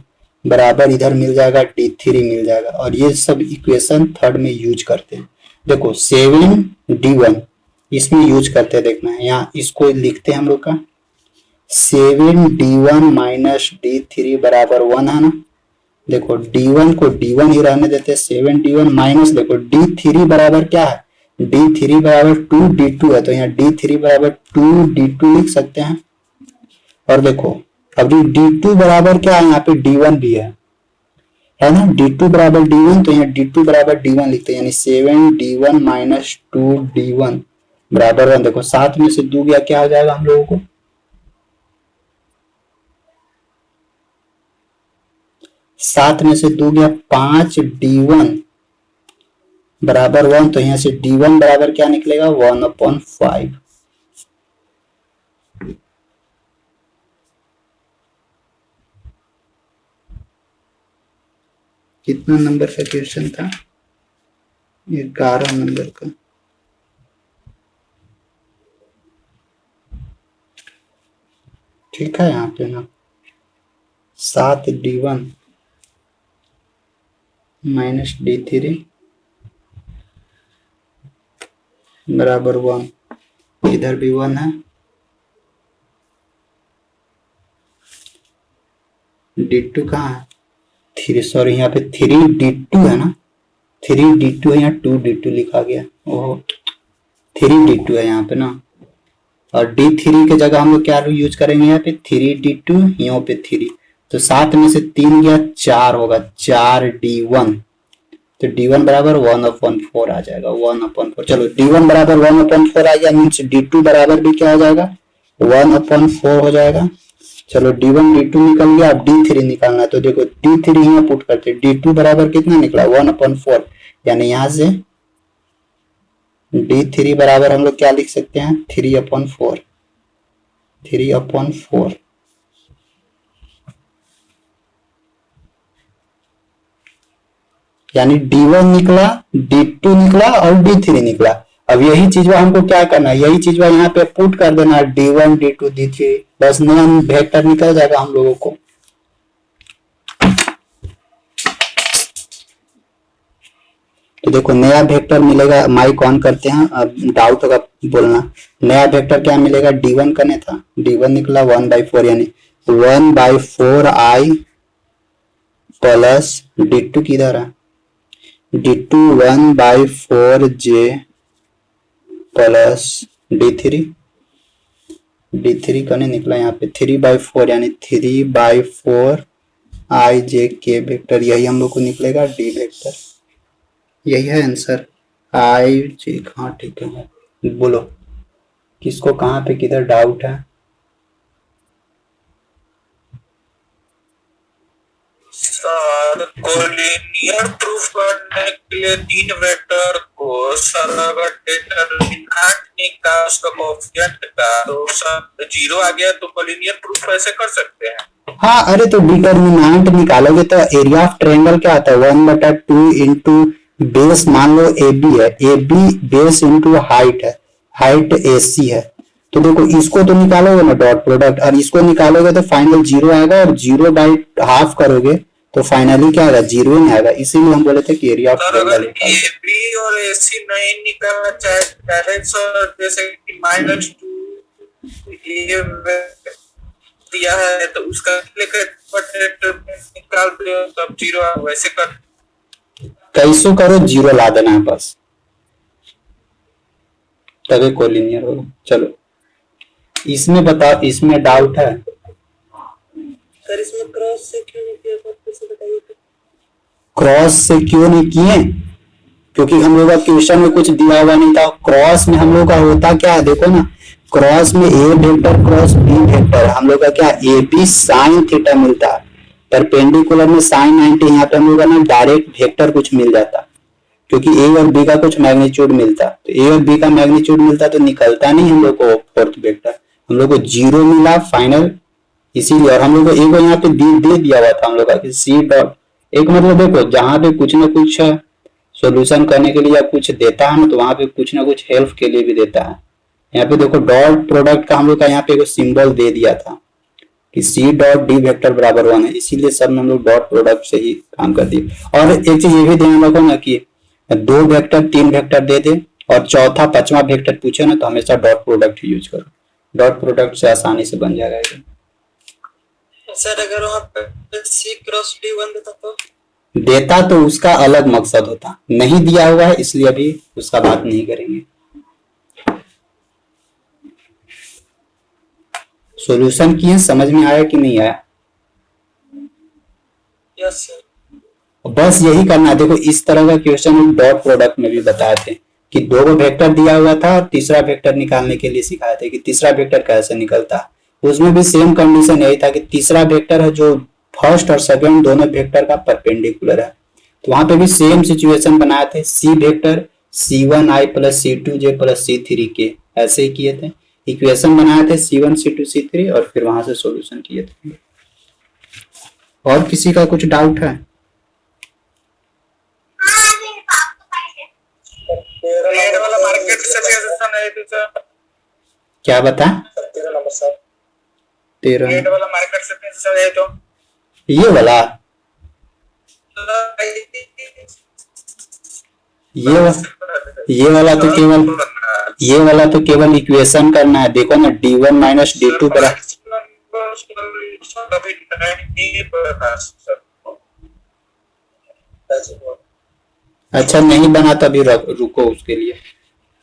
बराबर इधर मिल जाएगा d3 मिल जाएगा, और ये सब इक्वेशन थर्ड में यूज करते हैं। देखो 7d1 इसमें यूज करते हैं, देखना है यहाँ, इसको लिखते हैं हम लोग का 7d1 माइनस d3 बराबर 1 है ना, देखो d1 को d1 ही रहने देते हैं, 7d1 माइनस देखो d3 बराबर क्या है, d3 बराबर 2d2 है, तो यहाँ d3 बराबर 2d2 लिख सकते हैं, और देखो अभी d2 बराबर क्या है, यहाँ पे d1 भी है ना, d2 बराबर d1, तो यहाँ d2 बराबर d1 लिखते हैं, यानी 7d1 माइनस 2d1 बराबर 1। देखो 7 में से 2 गया क्या हो जाएगा हम लोगों को, 7 में से 2 गया 5d1 बराबर 1, तो यहाँ से d1 बराबर क्या निकलेगा 1/5। कितना नंबर का क्वेश्चन था, 11 नंबर का। ठीक है, यहाँ पे ना 7d1 माइनस d3 बराबर 1, इधर भी 1 है, d2 कहाँ है, 3, सॉरी यहाँ पे 3d2 है ना, 3d2 है, यहाँ 2d2 लिखा गया, ओहो 3d2 है यहाँ पे ना, और D3 की जगह हम लोग क्या यूज करेंगे, यहाँ पे 3D2, यहाँ पे 3, तो 7 में से 3 गया 4 होगा, 4D1, तो D1 बराबर 1/4 आ जाएगा, 1/4। चलो D1 बराबर 1/4 आ गया, मीन्स D2 बराबर भी क्या हो जाएगा, 1/4 हो जाएगा। चलो D1 D2 निकल गया, अब D3 निकालना है, तो देखो D3 यहाँ पुट करते, D2 बराबर कितना निकला, 1/4, यानी यहाँ से D3 बराबर हम लोग क्या लिख सकते हैं, 3/4, 3/4, यानी D1 निकला, D2 निकला और D3 निकला। अब यही चीज हमको क्या करना है, यही चीज यहाँ पे पुट कर देना, D1 D2 D3, बस नया वेक्टर निकल जाएगा हम लोगों को। तो देखो नया वेक्टर मिलेगा, माइक ऑन करते हैं, अब डाउट होगा बोलना। नया वेक्टर क्या मिलेगा, D1 करने था, D1 निकला 1/4, यानी 1/4 I प्लस D2 किधर है, D2 1/4 J plus D3, D3 करने निकला यहाँ पे 3/4, यानी 3/4 I J K वेक्टर, यही हम लोग को निकलेगा D वेक्टर। यही है आंसर, I J। हाँ ठीक है, बोलो किसको कहाँ पे किधर डाउट है। सर कोलिनियर प्रूफ करने के लिए 3 वेक्टर को सर अगर डिटरमिनेंट निकाला उसका कोएफिशिएंट का, तो सर 0 आ गया, तो कोलिनियर प्रूफ ऐसे कर सकते हैं। हाँ अरे तो डिटरमिनेंट निकालोगे तो एरिया ऑफ ट्रायंगल क्या आता है, 1/2 इंटू बेस, मान लो AB है, AB बेस इंटू हाइट है, हाइट AC है, तो देखो इसको तो निकालोगे ना डॉट प्रोडक्ट, और इसको निकालोगे तो फाइनल 0 आएगा, और 0/2 करोगे तो फाइनली क्या आएगा, 0 नहीं आएगा। इसीलिए हम बोले थे कि एरिया ऑफ ट्रायंगल निकालो। AB और AC नहीं निकालना चाहे सर, जैसे कि -2 ये दिया है तो उसका लेकर निकाल दो तब 0, वैसे कर कैसो करो 0 ला देना है बस, तभी कोलिनियर होगा। चलो इसमें बताओ, इसमें डाउट है सर, इसमें क्रॉस से क्यों नहीं किया, बताइए। क्रॉस से क्यों नहीं किए, क्योंकि हम लोग का क्वेश्चन में कुछ दिया हुआ नहीं था। क्रॉस में हम लोग का होता क्या है, देखो ना, क्रॉस में A vector cross B vector, हम लोग का क्या AB साइन थीटा मिलता है, परपेंडिकुलर में साइन 90, यहाँ पे हम लोग का ना डायरेक्ट वेक्टर कुछ मिल जाता, क्योंकि A और B का कुछ मैग्नीट्यूड मिलता, तो A और B का मैग्नीट्यूड मिलता तो निकलता नहीं हम लोग को फोर्थ वेक्टर, हम लोग को 0 मिला फाइनल, इसीलिए। और हम लोग को एक बार यहाँ पे दे दिया हुआ था हम लोग का कि C डॉट, एक मतलब देखो जहां पे कुछ ना कुछ सॉल्यूशन करने के लिए या कुछ देता है ना, तो वहां पे कुछ ना कुछ हेल्प के लिए भी देता है। यहाँ पे देखो डॉट प्रोडक्ट का हम लोग का यहाँ पे एक सिंबल दे दिया था कि C डॉट D वेक्टर बराबर 1 है, इसीलिए सब में हम लोग डॉट प्रोडक्ट से ही काम कर दिए। और एक चीज ये भी ध्यान रखो ना कि 2 वेक्टर 3 वेक्टर दे दे और चौथा 5वां वेक्टर पूछे ना, तो हमेशा डॉट प्रोडक्ट ही यूज करो, डॉट प्रोडक्ट से आसानी से बन जाएगा। सर अगर वहाँ पे C क्रॉस D1 देता तो उसका अलग मकसद होता, नहीं दिया हुआ है इसलिए अभी उसका बात नहीं करेंगे। सॉल्यूशन किए, समझ में आया कि नहीं आया? Yes sir. बस यही करना है। देखो इस तरह का क्वेश्चन डॉट प्रोडक्ट में भी बताए थे कि 2 वेक्टर दिया हुआ था और तीसरा वेक्टर निकालने के लिए सिखाए थे कि तीसरा वेक्टर कैसे निकलता है। उसमें भी सेम कंडीशन यही था कि तीसरा वेक्टर है जो फर्स्ट और सेकंड दोनों वेक्टर का परपेंडिकुलर है, तो वहां पे भी सेम सिचुएशन बनाए थे, C vector C1I plus C2J plus C3K, ऐसे ही किए थे, इक्वेशन बनाए थे C1 C2 C3 और फिर वहां से सॉल्यूशन किए थे। और किसी का कुछ डाउट है? वाला मार्केट से है तो क्या बता? 13 वाला मार्केट से है तो ये वाला, ये वाला तो केवल इक्वेशन करना है। देखो ना D1 माइनस D2 बराबर, अच्छा नहीं बना तो अभी रुको उसके लिए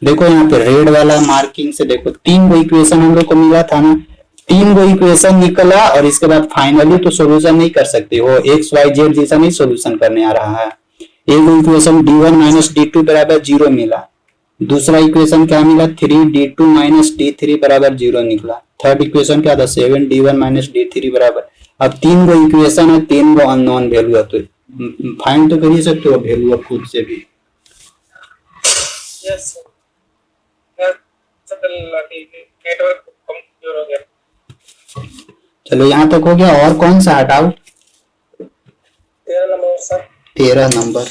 देखो यहाँ पे रेड वाला मार्किंग से देखो 3 गो इक्वेशन हम लोग को मिला था ना, 3 गो इक्वेशन निकला और इसके बाद फाइनली तो सोल्यूशन नहीं कर सकते हो, एक्स वाई जेड जैसा नहीं सोल्यूशन करने आ रहा है। एक इक्वेशन d1 माइनस d2 बराबर 0 मिला, दूसरा इक्वेशन क्या मिला 3d2 माइनस d3 बराबर 0 निकला, थर्ड इक्वेशन क्या था 7d1 माइनस d3 बराबर। अब 3 गो इक्वेशन है, 3 गो अननोन वैल्यू है, तो फाइंड तो कर ही सकते हो वैल्यू अब खुद से भी। यस नेटवर्क कमजोर हो गया। चलो यहाँ तक हो गया, और कौन सा है डाउट? 13 number sir. 13 नंबर।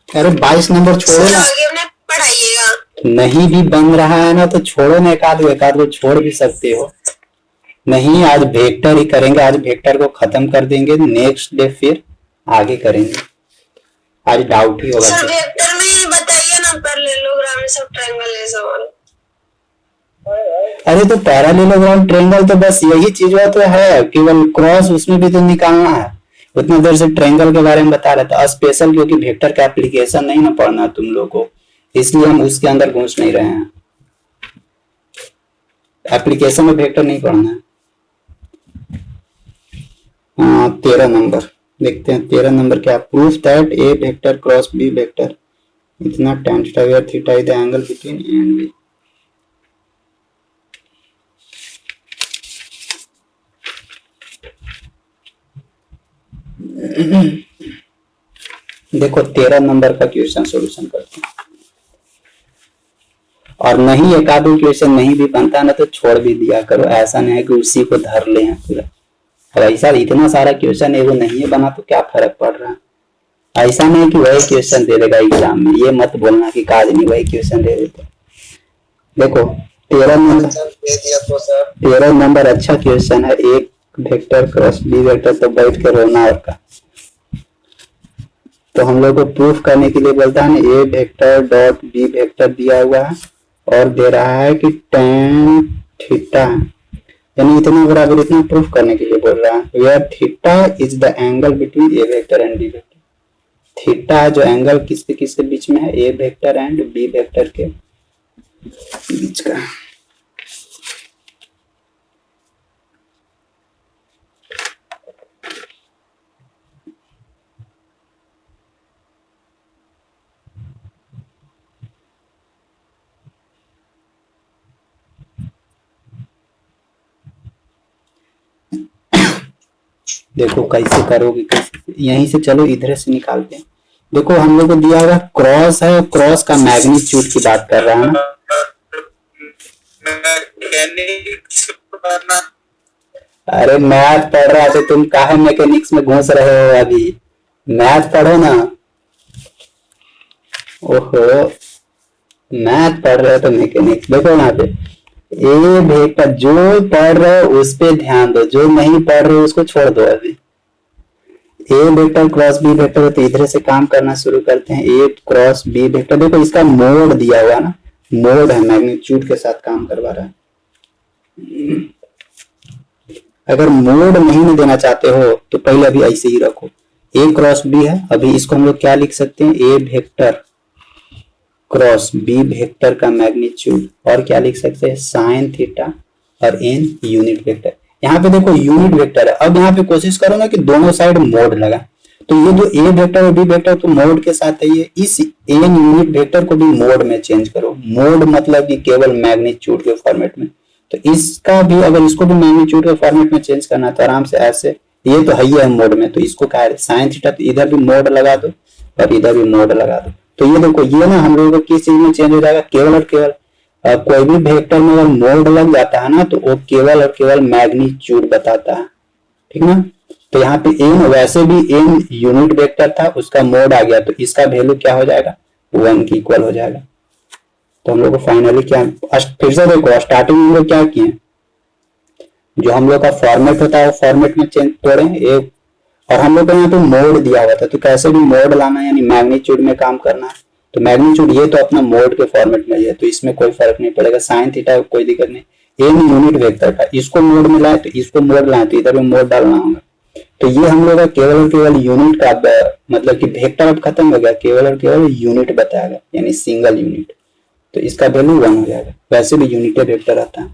अरे 22 नंबर छोड़ो ना, पढ़ाइएगा। नहीं भी बन रहा है ना तो छोड़ो ना, एक आध को छोड़ भी सकते हो। नहीं आज वेक्टर ही करेंगे, आज वेक्टर को खत्म कर देंगे, नेक्स्ट डे फिर आगे करेंगे, आज डाउट ही होगा। सर वेक्टर में बताइए ना, पैरेललोग्राम सब ट्रायंगल है सवाल। अरे तो पैरेललोग्राम ट्रायंगल तो बस यही चीज तो है, केवल क्रॉस उसमें भी तो निकालना है। उतना देर से ट्रायंगल के बारे में बता रहा था स्पेशल, क्योंकि वेक्टर का एप्लीकेशन नहीं ना पढ़ना तुम लोग को, इसलिए हम उसके अंदर घुस नहीं रहे हैं। एप्लीकेशन में वेक्टर नहीं पढ़ना है। 13 नंबर देखते हैं। 13 नंबर क्या, proof that A vector cross B vector इतना tan theta where theta is the angle between A and B. देखो 13 नंबर का क्वेश्चन सॉल्यूशन करते हैं, और नहीं एक आध क्वेश्चन नहीं भी बनता ना तो छोड़ भी दिया करो, ऐसा नहीं है कि उसी को धर ले हैं पूरा। और ऐसा इतना सारा क्वेश्चन है वो नहीं है बना तो क्या फर्क पड़ रहा है। ऐसा नहीं कि वही क्वेश्चन दे देगा एग्जाम में, ये मत बोलना कि काज नहीं वही क्वेश्चन दे देते। देखो 13 नंबर अच्छा क्वेश्चन है, एक वेक्टर क्रॉस बी वेक्टर, तो बैठ के रोना और का। तो हम लोग को प्रूफ करने के लिए बोलता है ना, A vector dot B vector दिया हुआ है और दे रहा है कि tan थीटा यानी इतना बराबर इतना प्रूफ करने के लिए बोल रहा है। Where theta is the angle between A vector and B vector, theta जो एंगल किसके बीच में है, A vector and B vector के बीच का। देखो कैसे करोगे, कैसे यहीं से चलो इधर से निकालते हैं। देखो हम लोग को दिया हुआ क्रॉस है, क्रॉस का मैग्नीट्यूड की बात कर रहा है ना। अरे मैथ पढ़ रहा तो तुम काहे मैकेनिक्स में घुस रहे हो, अभी मैथ पढ़ो ना। ओहो मैथ पढ़ रहे हो तो मैकेनिक्स। देखो यहाँ पे ए वेक्टर जो पढ़ रहे हो उस पे ध्यान दो, जो नहीं पढ़ रहे हो उसको छोड़ दो। अभी ए वेक्टर क्रॉस बी वेक्टर, तो इधर से काम करना शुरू करते हैं। ए क्रॉस बी वेक्टर, देखो इसका मोड दिया हुआ ना, मोड है, मैग्नीट्यूड के साथ काम करवा रहा है। अगर मोड नहीं देना चाहते हो तो पहले अभी ऐसे ही रखो, ए क्रॉस बी है, अभी इसको हम लोग क्या लिख सकते हैं, ए वेक्टर क्रॉस बी वेक्टर का मैग्नीट्यूड, और क्या लिख सकते हैं साइन थीटा और एन यूनिट वेक्टर। यहाँ पे देखो यूनिट वेक्टर है। अब यहाँ पे कोशिश करो ना कि दोनों साइड मोड लगा, तो ये जो ए वेक्टर और बी वेक्टर तो मोड के साथ है, ये इस एन यूनिट वेक्टर को भी मोड में चेंज करो। मोड मतलब कि केवल मैग्नीट्यूड के फॉर्मेट में, तो इसका भी अगर इसको भी मैग्नीट्यूड के फॉर्मेट में चेंज करना तो आराम से ऐसे, ये तो है मोड में, तो इसको क्या है साइन थीटा, तो इधर भी मोड लगा दो और इधर भी मोड लगा दो। तो ये देखो ये ना हम लोगों को किस चीज में चेंज हो जाएगा, केवल और केवल कोई भी वेक्टर में अगर मोड लग जाता है ना तो वो केवल और केवल मैग्नीट्यूड बताता है, ठीक ना। तो यहाँ पे एन, वैसे भी एन यूनिट वेक्टर था, उसका मोड आ गया तो इसका वैल्यू क्या हो जाएगा 1 की इक्वल हो जाएगा। तो हम लोग को फाइनली क्या, फिर से देखो स्टार्टिंग में हम लोग क्या किए, जो हम लोग का फॉर्मेट होता है फॉर्मेट में चेंज तोड़े एक, और हम लोग को यहाँ पे मोड दिया हुआ था, तो कैसे भी मोड लाना है यानी मैग्नीट्यूड में काम करना है। तो मैग्नीट्यूड ये तो अपना मोड के फॉर्मेट में है, तो इसमें कोई फर्क नहीं पड़ेगा, साइन थीटा कोई दिक्कत नहीं। एन यूनिट वेक्टर का इसको मोड में लाए तो इसको मोड लाए, तो इधर भी मोड डालना होगा। तो ये हम लोग का केवल और केवल यूनिट का मतलब कि वेक्टर अब खत्म हो गया, केवल और केवल यूनिट बताएगा, यानी सिंगल यूनिट, तो इसका वैल्यू 1 हो जाएगा। वैसे भी यूनिट वेक्टर आता है,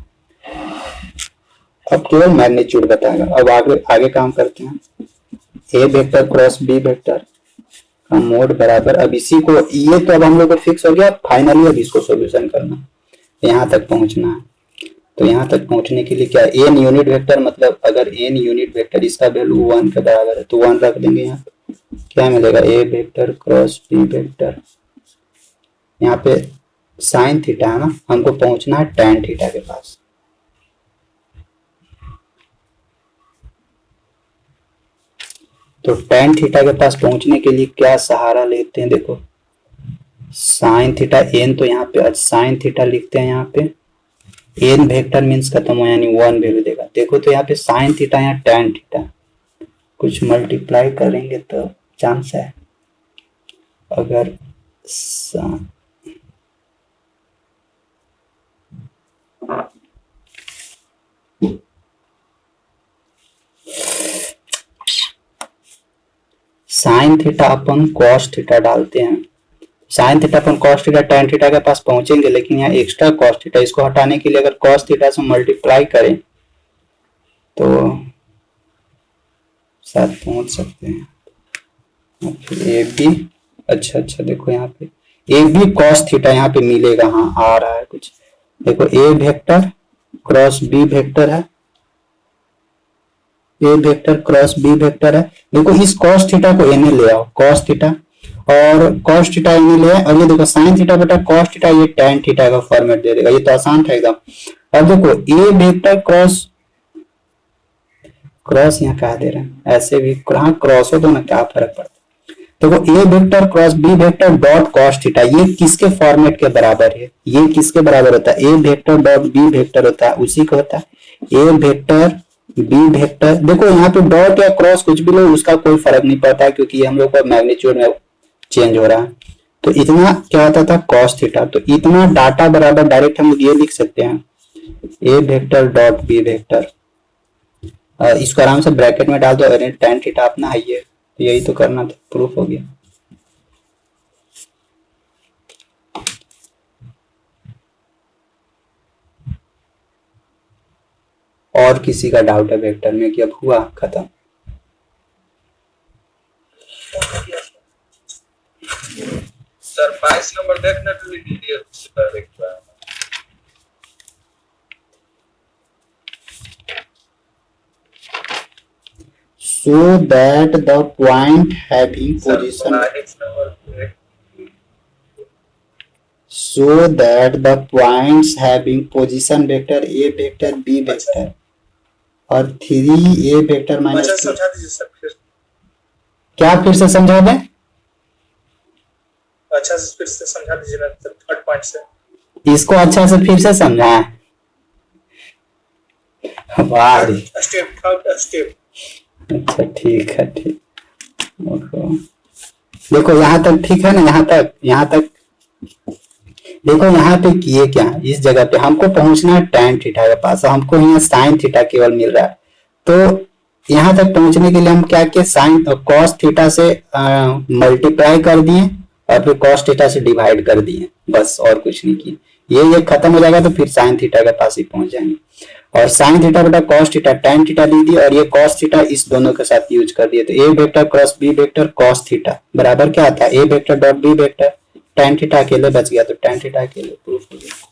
अब केवल मैग्नीट्यूड बताएगा। अब आगे काम करते हैं। ए वेक्टर क्रॉस बी वेक्टर का मोड बराबर, अब इसी को, ये तो अब हम लोग को फिक्स हो गया, फाइनली अब इसको सॉल्यूशन करना, यहाँ तक पहुंचना है। तो यहाँ तक पहुंचने के लिए क्या, एन यूनिट वेक्टर, मतलब अगर एन यूनिट वेक्टर इसका वैल्यू 1 के बराबर है तो 1 रख देंगे यहाँ पे, क्या मिलेगा, ए वेक्टर क्रॉस बी वेक्टर, यहाँ पे साइन थीटा है ना, हमको पहुंचना है टैन थीटा के पास। तो टैन थीटा के पास पहुंचने के लिए क्या सहारा लेते हैं, देखो साइन थीटा, एन तो यहाँ पे साइन थीटा लिखते हैं, यहाँ पे एन वेक्टर मीन्स खत्म हो, यानी 1 वैल्यू देगा। देखो तो यहाँ पे साइन थीटा, यहाँ टैन थीटा, कुछ मल्टीप्लाई करेंगे तो चांस है, अगर साइन थीटा अपन कॉस थीटा डालते हैं, साइन थीटा अपन कॉस थीटा टैन थीटा के पास पहुंचेंगे, लेकिन यहाँ एक्स्ट्रा कॉस थीटा, इसको हटाने के लिए अगर कॉस थीटा से मल्टीप्लाई करें तो शायद पहुंच सकते हैं। फिर ए बी, अच्छा देखो यहाँ पे ए बी कॉस थीटा यहाँ पे मिलेगा, हाँ आ रहा है कुछ, देखो A vector cross B vector है, A vector cross B vector है। देखो इस कॉस थीटा को एने ले आओ, कॉस थीटा और कॉस थीटा एने ले आओ, और ये देखो साइन थीटा बेटा कॉस थीटा, ये टैन थीटा का फॉर्मेट दे देगा, ये तो आसान था एकदम। अब देखो ए वेक्टर क्रॉस यहाँ क्या दे रहे हैं, ऐसे भी हाँ क्रॉस हो तो ना क्या फर्क पड़ता है। देखो A vector cross B vector dot cos theta, ये किसके फॉर्मेट के बराबर है, ये किसके बराबर होता है, A vector dot B vector होता है, उसी का होता है ए वेक्टर बी वेक्टर। देखो यहाँ पे डॉट या क्रॉस कुछ भी लो, उसका कोई फर्क नहीं पड़ता है, क्योंकि ये हम लोग को मैग्नीट्यूड में चेंज हो रहा है। तो इतना क्या होता था कॉस थीटा, तो इतना डाटा बराबर डायरेक्ट हम लोग ये लिख सकते हैं, ए वेक्टर डॉट बी वेक्टर, इसको आराम से ब्रैकेट में डाल दो, अरे टैन थीटा अपना है ये, तो यही तो करना था, प्रूफ हो गया। और किसी का डाउट है वेक्टर में कि अब हुआ खत्म? सर 22 नंबर डेफिनेटली क्लियर है। So that the point having position, so that the points having position vector a vector b vector और 3a वेक्टर माइनस, अच्छा समझा दीजिए सर फिर। क्या फिर से समझा दें? अच्छा से फिर से समझा दीजिए ना सर, थर्ड पॉइंट से। इसको अच्छा से फिर से समझाएं। वाह, स्टेप थर्ड स्टेप। अच्छा ठीक है, ठीक। देखो यहाँ तक ठीक है ना, यहाँ तक देखो यहाँ पे किए क्या, इस जगह पे हमको पहुंचना है टैन थीटा के पास, हमको यहाँ साइन थीटा केवल मिल रहा है। तो यहाँ तक पहुंचने के लिए हम क्या किए, साइन कॉस थीटा से मल्टीप्लाई कर दिए और फिर कॉस थीटा से डिवाइड कर दिए, बस और कुछ नहीं किए। ये खत्म हो जाएगा तो फिर साइन थीटा के पास ही पहुंच जाएंगे। और साइन थीटा बेटा कॉस थीटा टैन थीटा लिख दिए, और ये कॉस थीटा इस दोनों के साथ यूज कर दिए। तो A vector cross B vector cos theta बराबर क्या आता है, A vector dot B vector, tan theta अकेले बच गया, तो टैन थीटा अकेले प्रूफ हो गया।